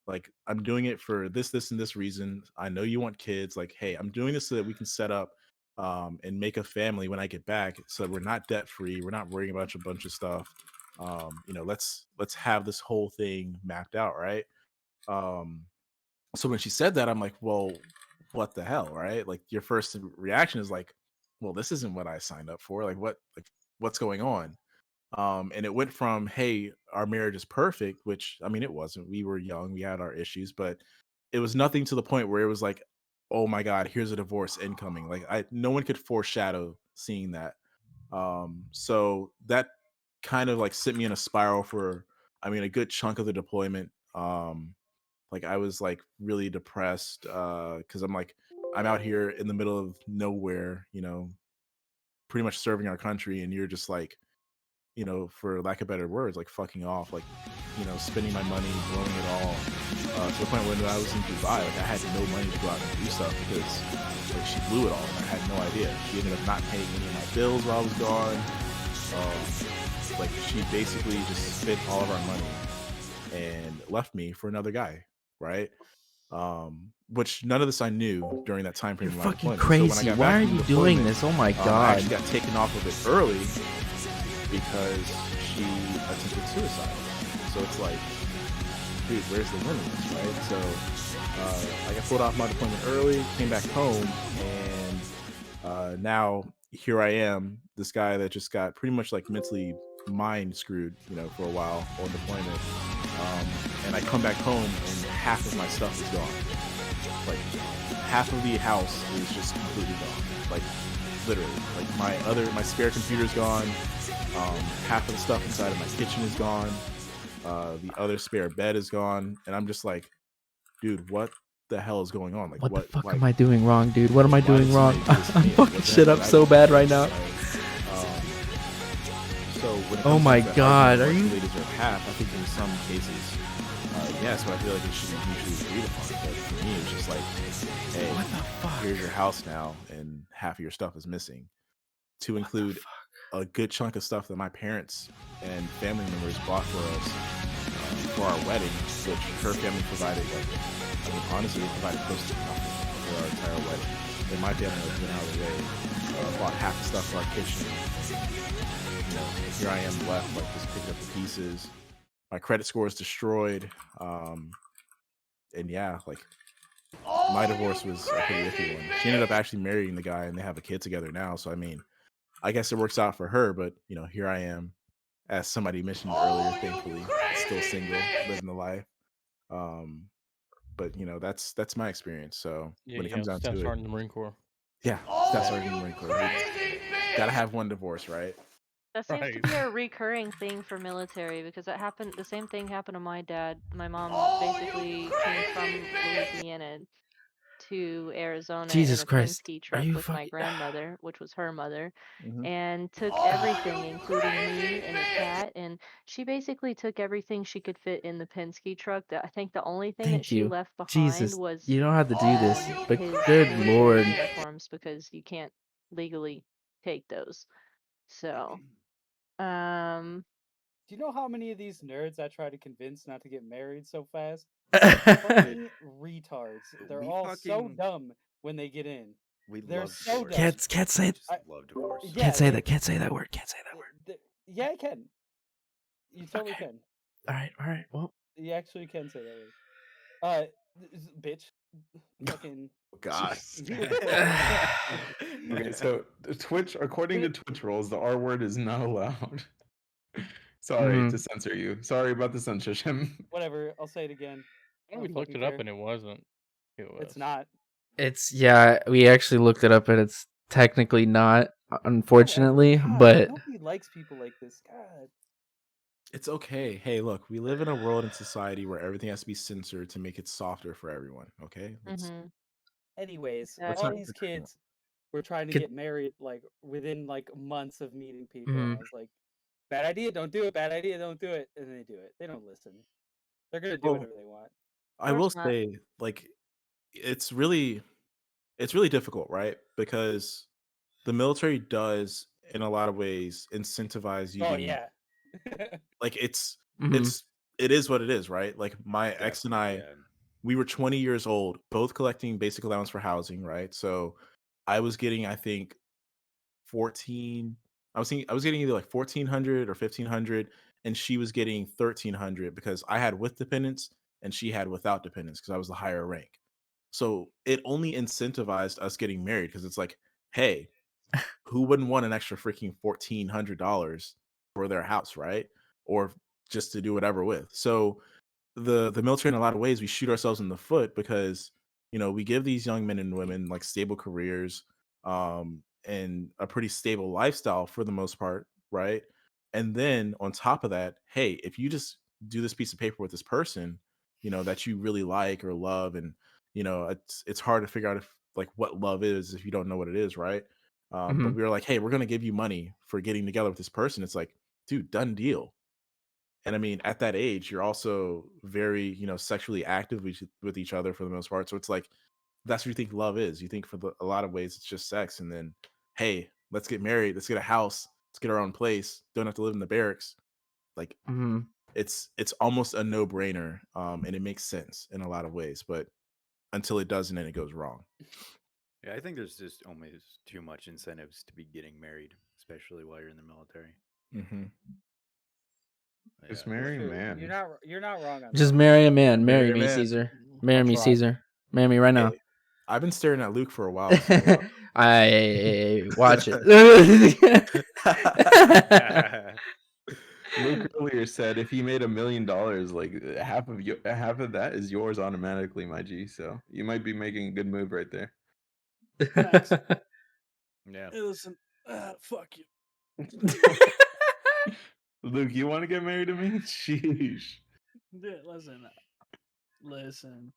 Like, I'm doing it for this and this reason. I know you want kids. Like, hey, I'm doing this so that we can set up and make a family when I get back, so that we're not debt free. We're not worrying about a bunch of stuff. You know, let's have this whole thing mapped out, right?" Um, so when she said that, I'm like, well, what the hell, right? Like your first reaction is like, well, this isn't what I signed up for. Like what's going on? And it went from, hey, our marriage is perfect, which I mean it wasn't. We were young, we had our issues, but it was nothing to the point where it was like, oh my God, here's a divorce incoming. Like I no one could foreshadow seeing that. So that kind of like sent me in a spiral for I mean a good chunk of the deployment. Like I was like really depressed because I'm like I'm out here in the middle of nowhere, you know, pretty much serving our country, and you're just like, you know, for lack of better words, like fucking off, like, you know, spending my money, blowing it all, to the point when I was in Dubai, like I had no money to go out and do stuff because like she blew it all, and I had no idea. She ended up not paying any of my bills while I was gone. Like she basically just spent all of our money and left me for another guy, right? Which none of this I knew during that time frame You're of my fucking deployment. So when I crazy. got Why back are from you doing deployment, this? Oh my I god. actually got taken off of it early because she attempted suicide. So it's like, dude, where's the win in this, right? So I got pulled off my deployment early, came back home, and now here I am, this guy that just got pretty much like mentally mind screwed, you know, for a while on deployment. And I come back home and half of my stuff is gone. Like half of the house is just completely gone. Like literally, like my spare computer's gone. Half of the stuff inside of my kitchen is gone. The other spare bed is gone, and I'm just like, dude, what the hell is going on? Like, What the what? fuck Like, am I doing wrong, dude? What am I why doing did wrong? somebody do this to I'm me? Like, fucking what the shit heck up did I so do bad to right deserve now. this, right? So when it Oh comes my down to that god, argument are of you? like, do they deserve half? I think in some cases, yes, but I feel like it should be mutually agreed upon. But for me, it's just like, hey, What the fuck? here's your house now, and half of your stuff is missing. To What the include fuck? a good chunk of stuff that my parents and family members bought for us for our wedding, which her family provided. Like, I mean, honestly, they provided close to nothing for our entire wedding. And my family was went out of the way, bought half the stuff for our kitchen. You know, here I am left, like just picking up the pieces. My credit score is destroyed. And yeah, like my divorce was a pretty iffy one. She ended up actually marrying the guy, and they have a kid together now. So I mean, I guess it works out for her, but you know, here I am, as somebody mentioned earlier, thankfully, still single, living the life. Um, but you know, that's my experience. So Yeah, when it you know, comes down Staff to it, Sergeant in the Marine Corps. yeah, that's our Marine Corps. Gotta have one divorce, right? That seems to Right. be a recurring thing for military because that happened. The same thing happened to my dad. My mom basically came from Louisiana to Arizona in Jesus a Christ. Penske Are truck you with my fucking? grandmother, which was her mother, Hmm. and took everything, including me and the cat. And she basically took everything she could fit in the Penske truck. That I think the only thing that Thank she you. left behind Jesus, was you don't have to do this, but his good military lord. uniforms because you can't legally take those. So. Um, Do you know how many of these nerds I try to convince not to get married so fast? Fucking retards. They're We all so fucking- dumb when they get in. We They're love so divorce. dumb. Can't say We just love divorce. Yeah, can't say they- that. Can't say that word. Can't say that word. Yeah, I can. You totally Okay. can. All right. Well, You actually can say that word. Bitch. Fucking. God. Okay, so Twitch, according to Twitch rules, the R word is not allowed. Sorry to censor you. Sorry about the censorship. Whatever. I'll say it again. I know we looked it up and it wasn't. It was. It's not. we actually looked it up and it's technically not, unfortunately, God, but nobody likes people like this. God. It's okay. Hey, look, we live in a world and society where everything has to be censored to make it softer for everyone. Okay. Anyways, Let's all not- these kids were trying to Kid- get married like within like months of meeting people, Mhm. and I was like, "Bad idea, don't do it. Bad idea, don't do it." And they do it. They don't listen. They're gonna do Oh. whatever they want. I will course not. say, like, it's really difficult, right? Because the military does, in a lot of ways, incentivize you Oh being yeah. like it's Mhm. it is what it is, right? Like my ex and I, Definitely, yeah. we were 20 years old, both collecting basic allowance for housing, right? So I was getting, I think, 14. I was getting either like 1400 or 1500, and she was getting 1300 because I had with dependents and she had without dependents because I was the higher rank. So it only incentivized us getting married because it's like, hey, who wouldn't want an extra freaking $1,400 for their house, right? Or just to do whatever with. So the military, in a lot of ways, we shoot ourselves in the foot because we give these young men and women like stable careers, and a pretty stable lifestyle for the most part, right? And then on top of that, hey, if you just do this piece of paper with this person, that you really like or love, and it's hard to figure out if like what love is if you don't know what it is, right? But we were like, hey, we're gonna give you money for getting together with this person. It's like, dude, done deal. And I mean, at that age, you're also very, sexually active with each other for the most part. So it's like, that's what you think love is. You think for a lot of ways, it's just sex. And then, hey, let's get married. Let's get a house. Let's get our own place. Don't have to live in the barracks. Like, it's almost a no brainer. And it makes sense in a lot of ways. But until it doesn't, and it goes wrong. Yeah, I think there's just almost too much incentives to be getting married, especially while you're in the military. Mm-hmm. Just Yeah. marry a True. man. You're not wrong on just that. marry a man. Marry Marry a me, man. Caesar. Marry I'll me, try. Caesar. Marry me right now. Hey, I've been staring at Luke for a while. So, I watch it. Luke earlier said if he made $1 million, like half of that is yours automatically, my G. So you might be making a good move right there. Facts. Yeah. Hey, listen, fuck you. Luke, you want to get married to me? Sheesh. Yeah, listen.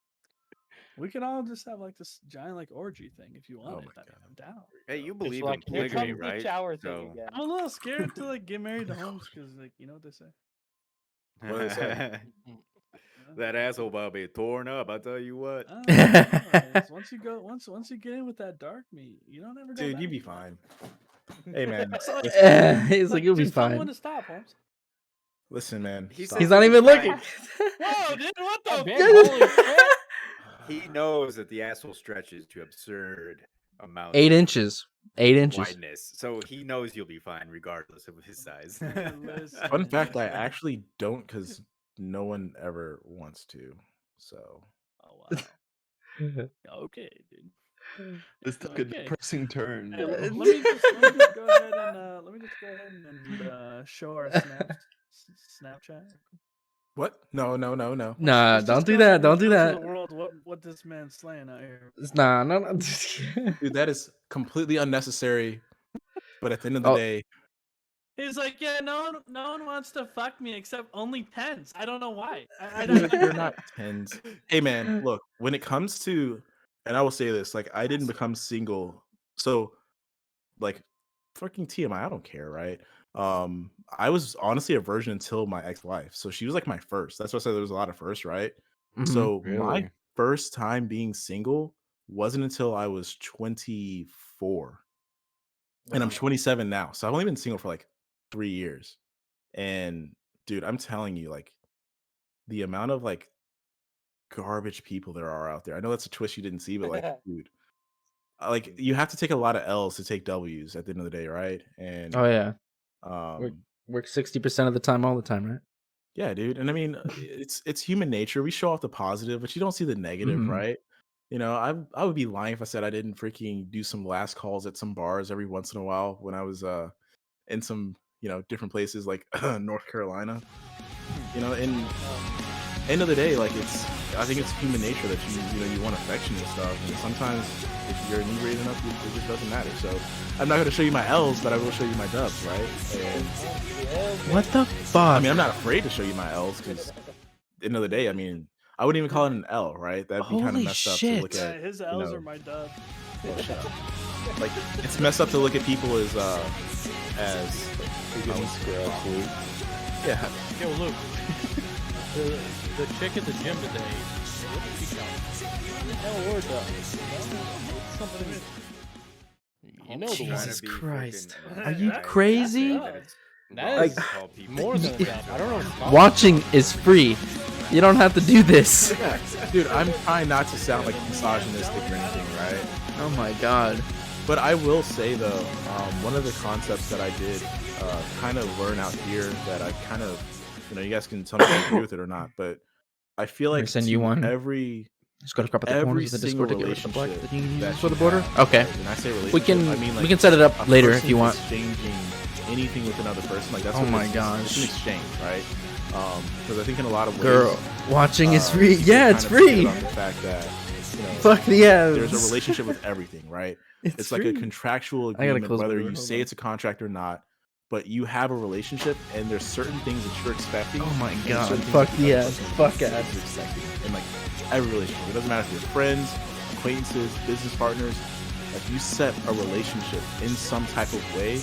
We can all just have like this giant like orgy thing if you want Oh it. my I mean, I'm down. Hey, you believe like in Here polygamy, comes the right? shower thing So- again. I'm a little scared to like get married to Holmes because like you know what they say. What do they say? That asshole about be torn up. I tell you what. Once you get in with that dark meat, you don't ever go Dude, back. you'd be fine. Hey, man. He's like, you'll be just tell me when fine. to stop, Holmes. Listen, man. He stop. said He's not you'll be even looking. fine. Whoa, dude, what the? Ben, holy shit! He knows that the asshole stretches to absurd amounts. 8 of inches. 8 inches. wideness, so he knows you'll be fine regardless of his size. Listen, Fun fact, I listen. actually don't because no one ever wants to. So Oh wow. Okay, dude. This took a Okay. depressing turn. Hey, bro. let me just go ahead and show our Snapchat. what? No. Nah, Let's don't just do go that. ahead and Don't do show to that. the world what this man's slaying out here. Nah, no. Dude, that is completely unnecessary. But at the end of the Oh. day, He's like, yeah, no one wants to fuck me except only tens. I don't know why. I dude, don't they're not tens. Hey, man, look, when it comes to, and I will say this, like, I didn't become single. So, like, fucking TMI, I don't care, right? I was honestly a virgin until my ex-wife. So she was like my first. That's why I said there was a lot of first, right? So my Really? first time being single wasn't until I was 24. And I'm 27 now. So I've only been single for like 3 years. And dude, I'm telling you, like the amount of like garbage people there are out there. I know that's a twist you didn't see, but like, dude, like you have to take a lot of L's to take W's at the end of the day, right? And Oh yeah, work um, work 60% of the time, all the time, right? yeah, dude. And I mean, it's human nature. We show off the positive, but you don't see the negative, Mhm. right? You know, I would be lying if I said I didn't freaking do some last calls at some bars every once in a while when I was in some different places like North Carolina. You know, and end of the day, like I think it's human nature that you want affection and stuff. And sometimes if you're inebriated enough, it just doesn't matter. So I'm not going to show you my L's, but I will show you my dubs, right? And What the fuck? I mean, I'm not afraid to show you my L's because end of the day, I mean, I wouldn't even call it an L, right? That'd be kind of Holy messed up to look shit. at. His L's are my dub. Well, shut up. Like it's messed up to look at people as You're getting scratched, Luke. yeah. Yo, Luke. The chick at the gym today. What did she tell me? No word though. Something. You know the Trying one. to Jesus be Christ. freaking Are you nice crazy? that it's That wrong is to call people more than names. enough. I don't know what it's called. Watching is free. You don't have to do this. Yeah, dude, I'm trying not to sound like misogynistic or anything, right? Oh my god. But I will say though, one of the concepts that I did kind of learn out here that I kind of, you guys can tell me if you agree with it or not, but I feel Let me like send you one. every Just go to crop at the every corners of the single Discord to get rid of the black relationship that you can use that for the you border. have, Okay. right? When I say relationship, We can I mean like we can set it up a later if person you want. exchanging anything with another person, like that's Oh what my it is. It's an gosh. exchange, right? Because I think in a lot of ways, Girl, watching is free. people Yeah, it's kind of forget free. about the fact that Fuck yeah. there's a relationship with everything, right? It's like a free. contractual I gotta agreement, close my whether door, you hold say on. it's a contract or not. But you have a relationship, and there's certain things that you're expecting. Oh my and god. certain things Fuck that the other yeah. person Fuck is yeah. expecting. And like every relationship, it doesn't matter if you're friends, acquaintances, business partners. Like you set a relationship in some type of way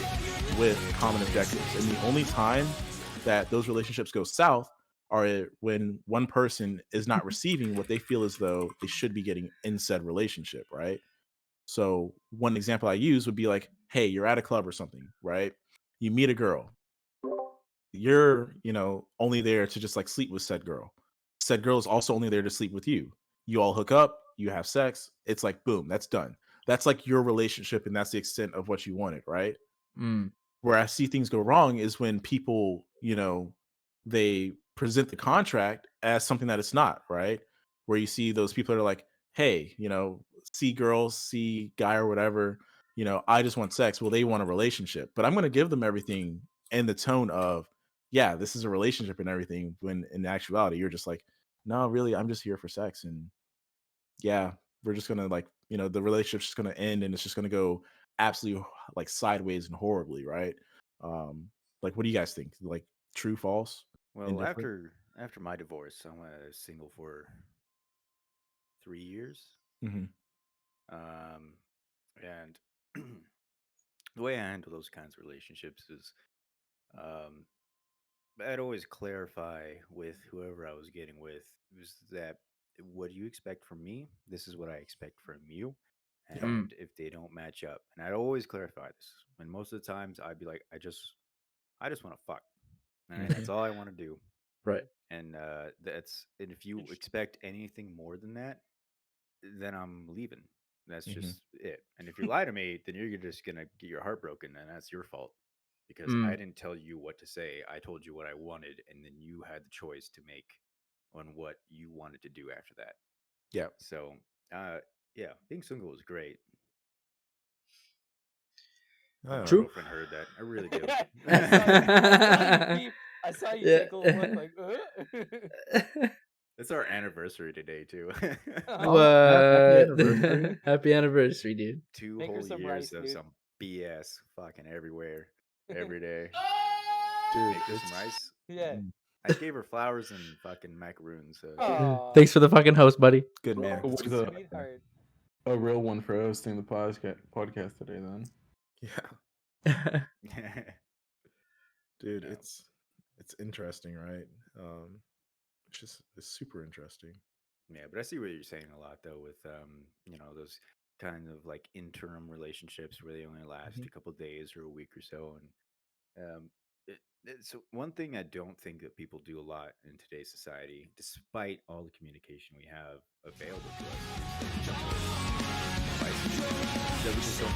with common objectives, and the only time that those relationships go south are when one person is not receiving what they feel as though they should be getting in said relationship, right? So one example I use would be like, hey, you're at a club or something, right? You meet a girl. You're, only there to just like sleep with said girl. Said girl is also only there to sleep with you. You all hook up, you have sex. It's like, boom, that's done. That's like your relationship, and that's the extent of what you wanted, right? Mm. Where I see things go wrong is when people, they present the contract as something that it's not, right? Where you see those people that are like, hey, see girls, see guy or whatever, I just want sex. Well, they want a relationship, but I'm going to give them everything in the tone of, yeah, this is a relationship and everything. When in actuality, you're just like, no, really, I'm just here for sex. And yeah, we're just going to like, the relationship's just going to end and it's just going to go absolutely like sideways and horribly, right? Like, what do you guys think? Like, true, false, Well, indifferent? after my divorce, I went single for 3 years. Mm-hmm. Um, and the way I handle those kinds of relationships is, um, I'd always clarify with whoever I was getting with was that what you expect from me, this is what I expect from you. Yeah. And if they don't match up, and I'd always clarify this. And most of the times I'd be like, I just want to fuck. And that's all I want to do. Right. And and if you expect anything more than that, then I'm leaving. That's Mhm. just it. And if you lie to me, then you're just gonna get your heart broken, and that's your fault because I Mm. didn't tell you what to say. I told you what I wanted, and then you had the choice to make on what you wanted to do after that. Yeah. So, yeah, being single was great. I hope my True. girlfriend heard that. I really do. I saw you Yeah. take a look like, It's our anniversary today too. What? happy anniversary. Happy anniversary, dude. Two Make her whole some years rice, of dude. some BS fucking everywhere, every day. Dude, Make her some it's rice. Yeah. Mm. I gave her flowers and fucking macaroons. So Aw, Thanks for the fucking host, buddy. good, man. But It's with good a, stuff, man. sweetheart. a real one for hosting the podcast today, then. Yeah, dude, Yeah. it's interesting, right? It's super interesting. Yeah, but I see what you're saying a lot though with those kind of like interim relationships where they only last Mhm. a couple days or a week or so, and So one thing I don't think that people do a lot in today's society, despite all the communication we have available to us, is that we just don't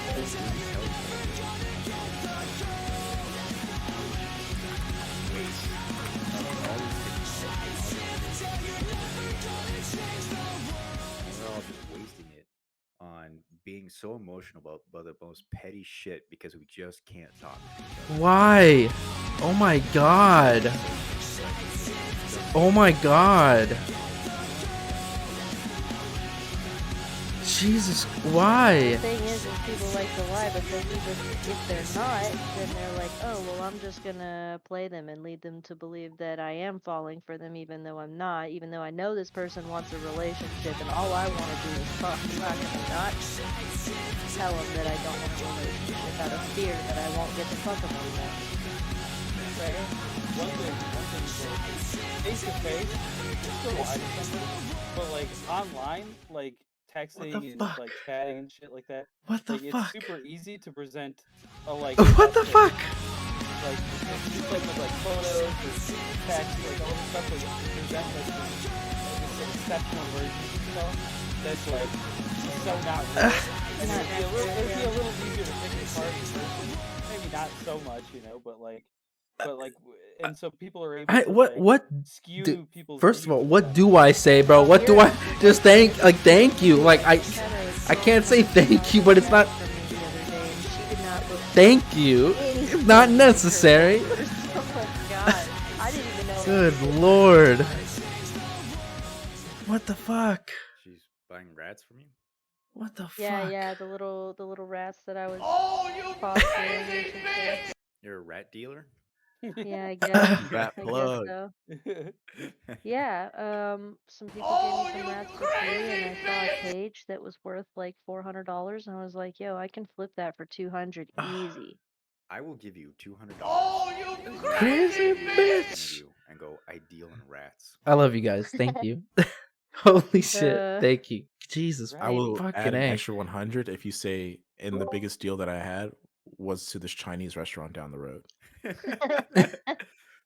tell waste all we're all just wasting it on being so emotional about the most petty shit because we just can't talk to each other. Why? Oh my god. Oh my god. Jesus, why? The thing is people like to lie, but then even if they're not, then they're like, oh, well, I'm just gonna play them and lead them to believe that I am falling for them, even though I'm not, even though I know this person wants a relationship, and all I want to do is fuck. I'm not gonna not tell them that I don't want a relationship out of fear that I won't get to fuck them anymore. Right? One thing face to face, still lie to somebody, but like online, like texting and fuck? like chatting and shit like that. What the Like fuck? it's super easy to present a like. What the message. fuck? Like it's just like with like photos or text, like all this stuff, like to present like this exceptional version of yourself. That's like so not real. And it'd be a little easier to pick it apart in person. Maybe not so much, but like, and so people are able to What skew do- people's. First of all, views what of do them. I say, bro? What do I just thank you? Like I can't say thank you, but it's not thank you. It's not necessary. Oh my god. I didn't even know. Good lord. What the fuck? She's buying rats from you? What the fuck? Yeah, the little rats that I was Oh, fostering. I should say. You're a rat dealer? Yeah, I guess. Rat I plug. guess so. Yeah, some people gave me some rats for free, and I saw a cage that was worth like $400, and I was like, yo, I can flip that for 200 easy. I will give you $200. Oh, you Crazy bitch. And go, I deal in rats. I love you guys. Thank you. Holy shit. Uh, Thank you. Jesus. I will Fucking add an A. extra 100 if you say, and the biggest deal that I had was to this Chinese restaurant down the road.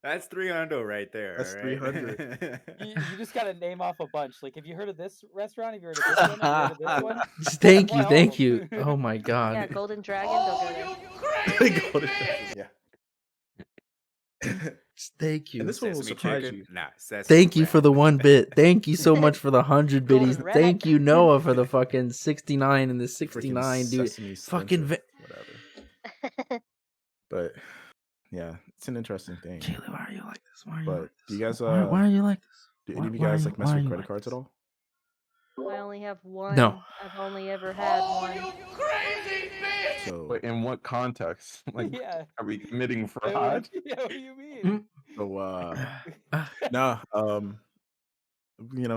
That's 300 right there. That's all right? 300. You just gotta name off a bunch. Like, have you heard of this restaurant? Have you heard of this one? Have you heard of this one? Thank Why you. all Thank of you. them? Oh my yeah, god. Golden Dragon, don't go there. Yeah. Thank you. And this one will Sesame surprise chicken? you. Nah, sesame Thank you for the rat. 1 bit. Thank you so much for the 100 Golden biddies. rat. Thank you, Noah, for the fucking 69 and the Freaking 69, dude. Sesame Fucking Splinter, whatever. But yeah, it's an interesting thing. Kaylee, why are you like this? Why are you But like do you this? guys Why are you like this? do any of you Why are guys you- like mess why are with you credit like cards this? at all? I only have one. No. I've only ever had one. So Wait, in what context? Like, Yeah. are we committing Yeah, fraud? what do you mean? Mm. no,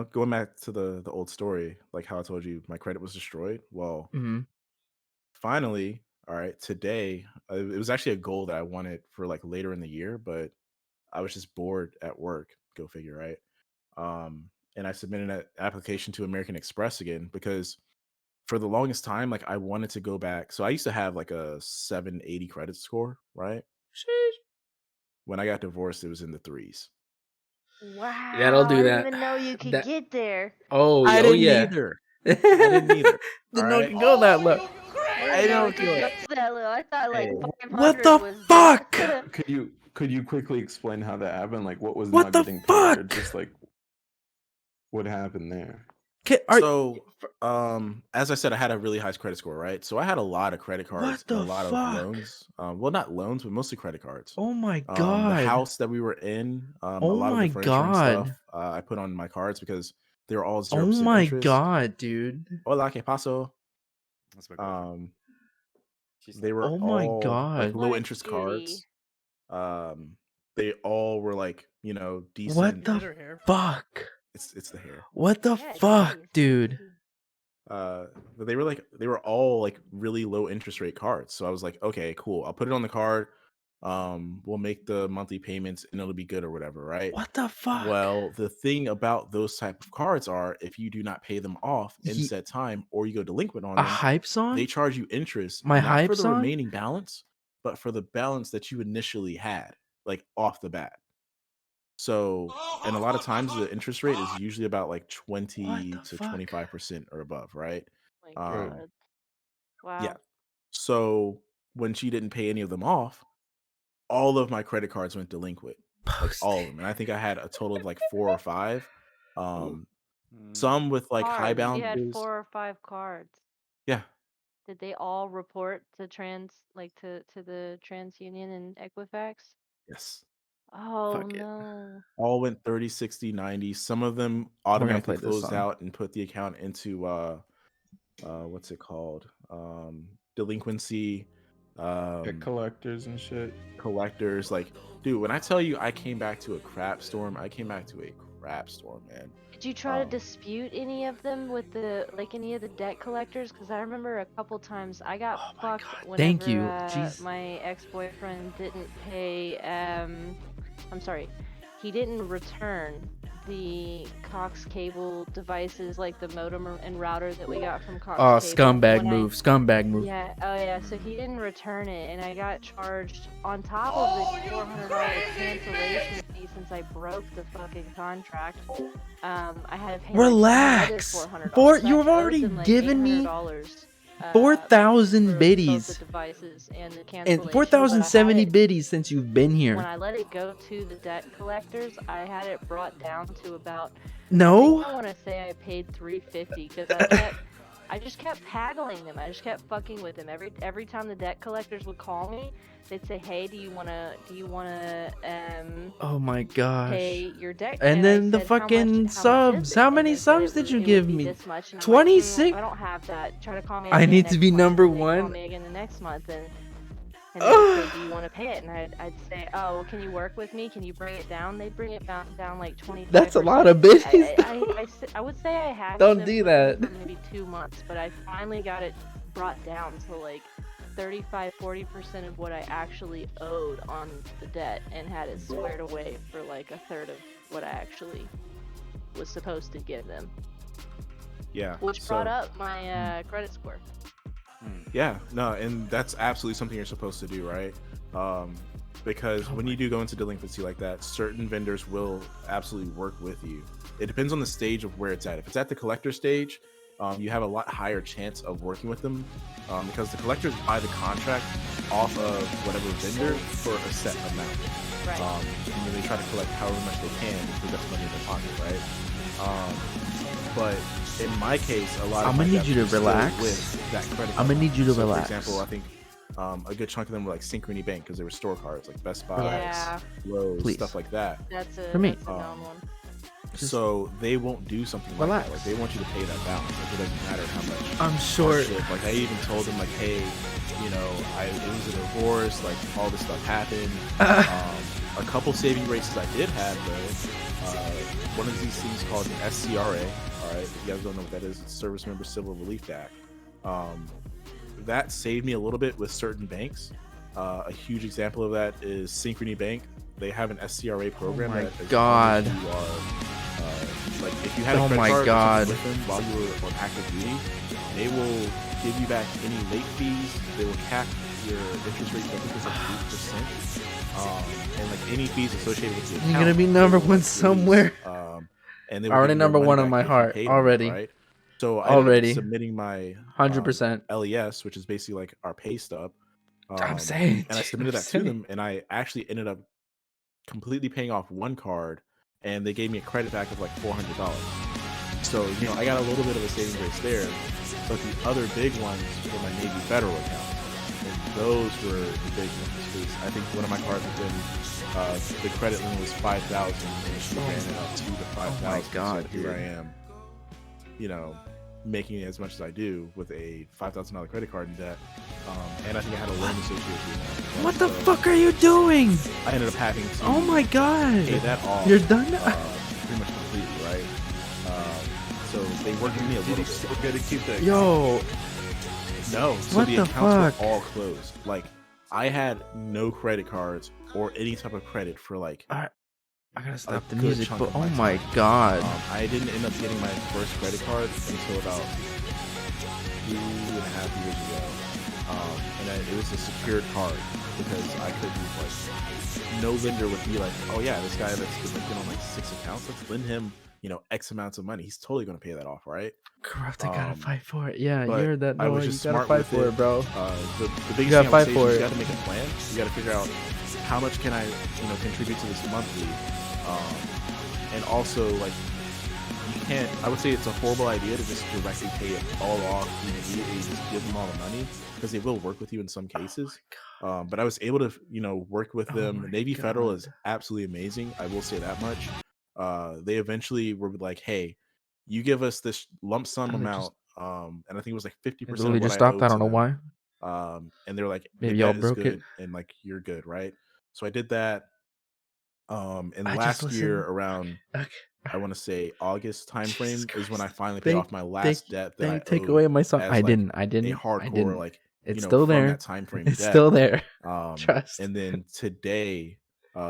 going back to the old story, like how I told you my credit was destroyed. Well, Mhm. finally, all right, today, it was actually a goal that I wanted for like later in the year, but I was just bored at work. Go figure, right? And I submitted an application to American Express again because for the longest time, like I wanted to go back. So I used to have like a 780 credit score, right? When I got divorced, it was in the threes. Wow. Yeah, don't do I that. didn't even know you could That- get there. Oh, I oh didn't yeah. either. I didn't either. Didn't know it Alright? could go that low. I didn't know it could do go that low. I thought like Hey. 500 What the was fuck? Could you quickly explain how that happened? Like, what was What not the getting paid, or fuck? just like what happened there? So, as I said, I had a really high credit score, right? So I had a lot of credit cards What and a the lot fuck? of loans. Well, not loans, but mostly credit cards. Oh my The god. house that we were in, a Oh lot of my the furniture and stuff, god. I put on my cards because they were all 0% Oh my interest. god, dude. Hola, ¿qué pasó? That's my girlfriend. She's They were Oh my all god. like low What a interest cutie. cards. They all were like, decent. What the her hair. fuck? It's the hair. What the Yeah, fuck, geez. dude? But they were all like really low interest rate cards. So I was like, okay, cool. I'll put it on the card. We'll make the monthly payments and it'll be good or whatever, right? What the fuck? Well, the thing about those type of cards are if you do not pay them off in Ye- set time or you go delinquent on a them, hype song? they charge you interest My not hype for the song? remaining balance, but for the balance that you initially had, like off the bat. So, and a lot of times the interest rate is usually about like 20 to 25% or above, right? My Um, God. yeah. Wow. So when she didn't pay any of them off, all of my credit cards went delinquent, like all of them. And I think I had a total of like 4 or 5. Some with like high Cards. You had balances. 4 or 5 cards. Yeah. Did they all report to the TransUnion and Equifax? Yes. Oh Fuck it. no. All went 30, 60, 90. Some of them gonna automatically play this closed song. out and put the account into what's it called? Delinquency. Collectors and shit. Collectors. Like, dude, when I tell you I came back to a crap storm, I came back to a crap storm, man. Did you try to dispute any of them with any of the debt collectors? Because I remember a couple times I got Oh my fucked God. whenever Thank you. Jeez. my ex-boyfriend didn't pay. I'm sorry, he didn't return the Cox cable devices, like the modem and router that we got from Cox Oh, Cable. scumbag move. Scumbag move. Yeah, oh yeah, so he didn't return it, and I got charged on top of the $400 cancellation fee since I broke the fucking contract. I had to pay Relax. like $400. You've already given me $4,000 for both biddies the devices and the cancellation. and but I had 4,070 it- biddies since you've been When here. I let it go to the debt collectors, I had it brought down to about. No. I want to say I paid $350 because I just kept haggling them. I just kept fucking with them. Every time the debt collectors would call me, they'd say, "Hey, do you wanna Oh my gosh. pay your debt?" And I then the said, "How much- fucking how much subs. is it?" How And many they said subs did you give would be me? this much. And I'm like, 26? I don't have that. Try to call me. I again need to next be month." number And they'd call one. me again the next month, and they'd say, "Do you want to pay it?" And I'd say, "Oh, well, can you work with me? Can you bring it down?" They'd bring it down like 25%. That's a lot of biddies. I would say I had Don't them do with them that. for maybe 2 months, but I finally got it brought down to like 35-40% of what I actually owed on the debt, and had it squared away for like a third of what I actually was supposed to give them, Yeah. which brought up my credit score. Yeah, no, and that's absolutely something you're supposed to do, right? Because when you do go into delinquency like that, certain vendors will absolutely work with you. It depends on the stage of where it's at. If it's at the collector stage, you have a lot higher chance of working with them because the collectors buy the contract off of whatever vendor for a set amount. Right. And then they try to collect however much they can because that's money in their pocket, right? But in my case, a lot of I'm my gonna need debts you to were still relax. with that credit I'm gonna card. need you to So, relax. For example, I think a good chunk of them were like Synchrony Bank because they were store cards, like Best Buy, Yeah. Lowe's, Please. stuff like that. That's a For me. that's a known one. So they won't do something like Relax. that. Like they want you to pay that balance. Like it doesn't matter how much. I'm short. hardship. Like I even told them, like, hey, you know, it was a divorce. Like all this stuff happened. A couple saving graces I did have though. One of these things called an SCRA. All right, if you guys don't know what that is, it's Service Member Civil Relief Act. That saved me a little bit with certain banks. A huge example of that is Synchrony Bank. They have an SCRA program. my that as God. long as you are, like if you had a Oh credit my card or God. something with them while you were on active duty, they will give you back any late fees. They will cap your interest rate to I think it's like 8%. And like any fees associated with the account. You're gonna be number they will, one like, somewhere. And they will Already give you your number money one on back my if you heart, paid them, already. right? So I ended Already. up submitting my 100%. LES, which is basically like our pay stub. I'm saying. And I submitted that to them, and I actually ended up completely paying off one card, and they gave me a credit back of like $400. So, you know, I got a little bit of a saving grace there, but the other big ones were my Navy Federal accounts, and those were the big ones. 'Cause I think one of my cards was the credit limit was $5,000, and she ran it up to the $5,000. Oh my God, so here dude. I am, you know, making as much as I do with a $5,000 credit card in debt, and I think I had a loan associated with that. What the So fuck are you doing? I ended up having to Oh my pay God. that off. You're done? Pretty much completely, right? So they worked with me a little bit. Still gotta keep that. Yo. No, so What the the accounts fuck? were all closed. Like I had no credit cards or any type of credit for like I gotta stop the good music, chunk but of oh my my God. I didn't end up getting my first credit card until about 2.5 years ago. it was a secured card because I couldn't like no lender would be like, oh yeah, this guy that's been linking on like 6 accounts, let's lend him X amounts of money. He's totally gonna pay that off, right? Corrupt, I gotta fight for it. Yeah, you But heard that, I was Noah. You just gotta smart fight with for it, bro. The You biggest gotta thing I would fight say for is it. you got to make a plan. You got to figure out how much can I contribute to this monthly, and also like you can't. I would say it's a horrible idea to just directly pay it all off immediately. Just give them all the money because they will work with you in some cases. But I was able to work with them. my Navy Federal God. is absolutely amazing. I will say that much. They eventually were like, hey, you give us this lump sum And they amount, and I think it was like 50% literally of what just I stopped. I owed to don't know them. why. And they're like, the Maybe y'all debt is broke it. good, and like you're good, right? So I did that. And I just last year listened. around, Okay. I want to say August Jesus timeframe is when I Christ. finally paid off my last debt that I Take owed away my song. as I like didn't. a hardcore like It's still from there. that time frame It's debt. still there. Um, Trust. and then today,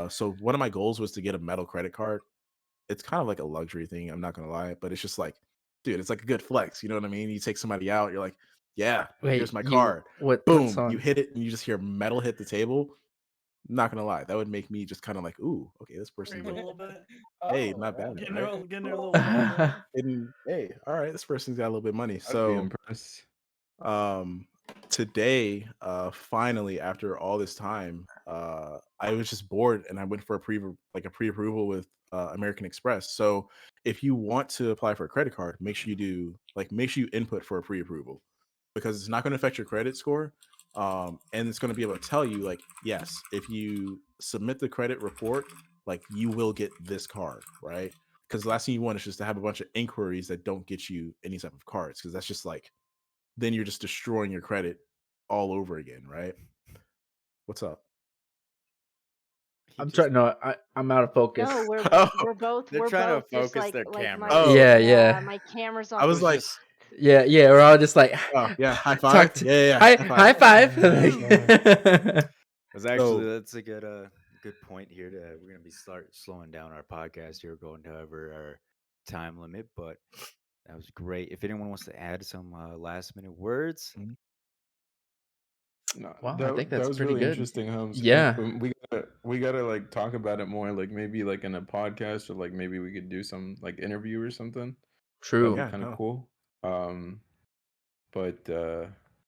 so one of my goals was to get a metal credit card. It's kind of like a luxury thing, I'm not gonna lie, but it's just like, dude, it's like a good flex. You know what I mean? You take somebody out, you're like, yeah, here's Wait, my card. what Boom, song? you hit it, and you just hear metal hit the table. Not gonna lie, that would make me just kind of like, ooh, okay, this person's Scream a like, little bit. hey, Oh, not bad, Getting right? her, getting her a little wine going. And hey, all right, this person's got a little bit of money. I'd be So impressed. today, finally, after all this time, I was just bored and I went for a pre-approval with American Express. So if you want to apply for a credit card, make sure you input for a pre-approval because it's not going to affect your credit score. And it's going to be able to tell you like, yes, if you submit the credit report, like you will get this card, right? Because the last thing you want is just to have a bunch of inquiries that don't get you any type of cards, because that's just like, then you're just destroying your credit all over again, right? What's up? I'm trying. No, I'm out of focus. No, we're Oh, both they're we're trying to both just focus like their like camera. my Oh. Yeah. my camera's on. I was like, just Yeah, we're all just like, oh yeah, high five. Yeah. high five. was actually So- that's a good point here. We're gonna be slowing down our podcast here, going over our time limit, but that was great. If anyone wants to add some last minute words, No, Wow, I that, think that that's was pretty really good. interesting, Holmes. And, Yeah. we gotta like talk about it more, like maybe like in a podcast, or like maybe we could do some like interview or something. That True. would Yeah, be kind of no. cool. But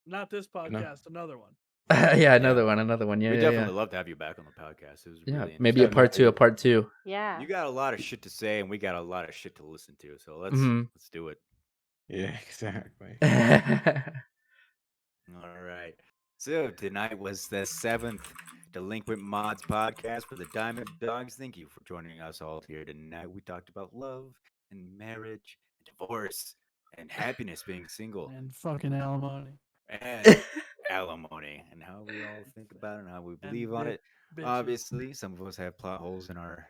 Not this podcast, another one. Yeah, another one. Yeah, we yeah, definitely yeah. love to have you back on the podcast. It was Yeah, really maybe a interesting. part two. Yeah. You got a lot of shit to say, and we got a lot of shit to listen to. So let's Mhm. do it. yeah, exactly. All right. So tonight was the 7th Delinquent Mods podcast for the Diamond Dogs. Thank you for joining us all here tonight. We talked about love and marriage, and divorce, and happiness being single, And fucking alimony. and alimony, and how we all think about it and how we believe on it. Bitches. Obviously, some of us have plot holes in our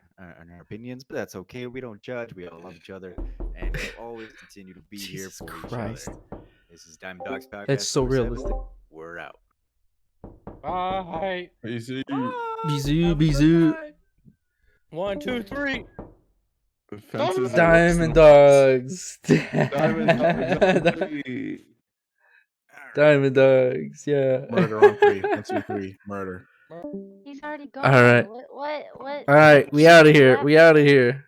opinions, but that's okay. We don't judge. We all love each other, and we'll always continue to be here Jesus for Christ. each other. This is Diamond Dogs podcast. It's so number 7. realistic. We're out. Bye. Easy. Bisou, bisou. 1, 2, 3. The fences and Diamond ropes dogs. Diamond dogs. Diamond dogs. Yeah. Murder on 3. 1, 2, 3. Murder. He's already gone. All right. What? All right, we out of here. Yeah. We out of here.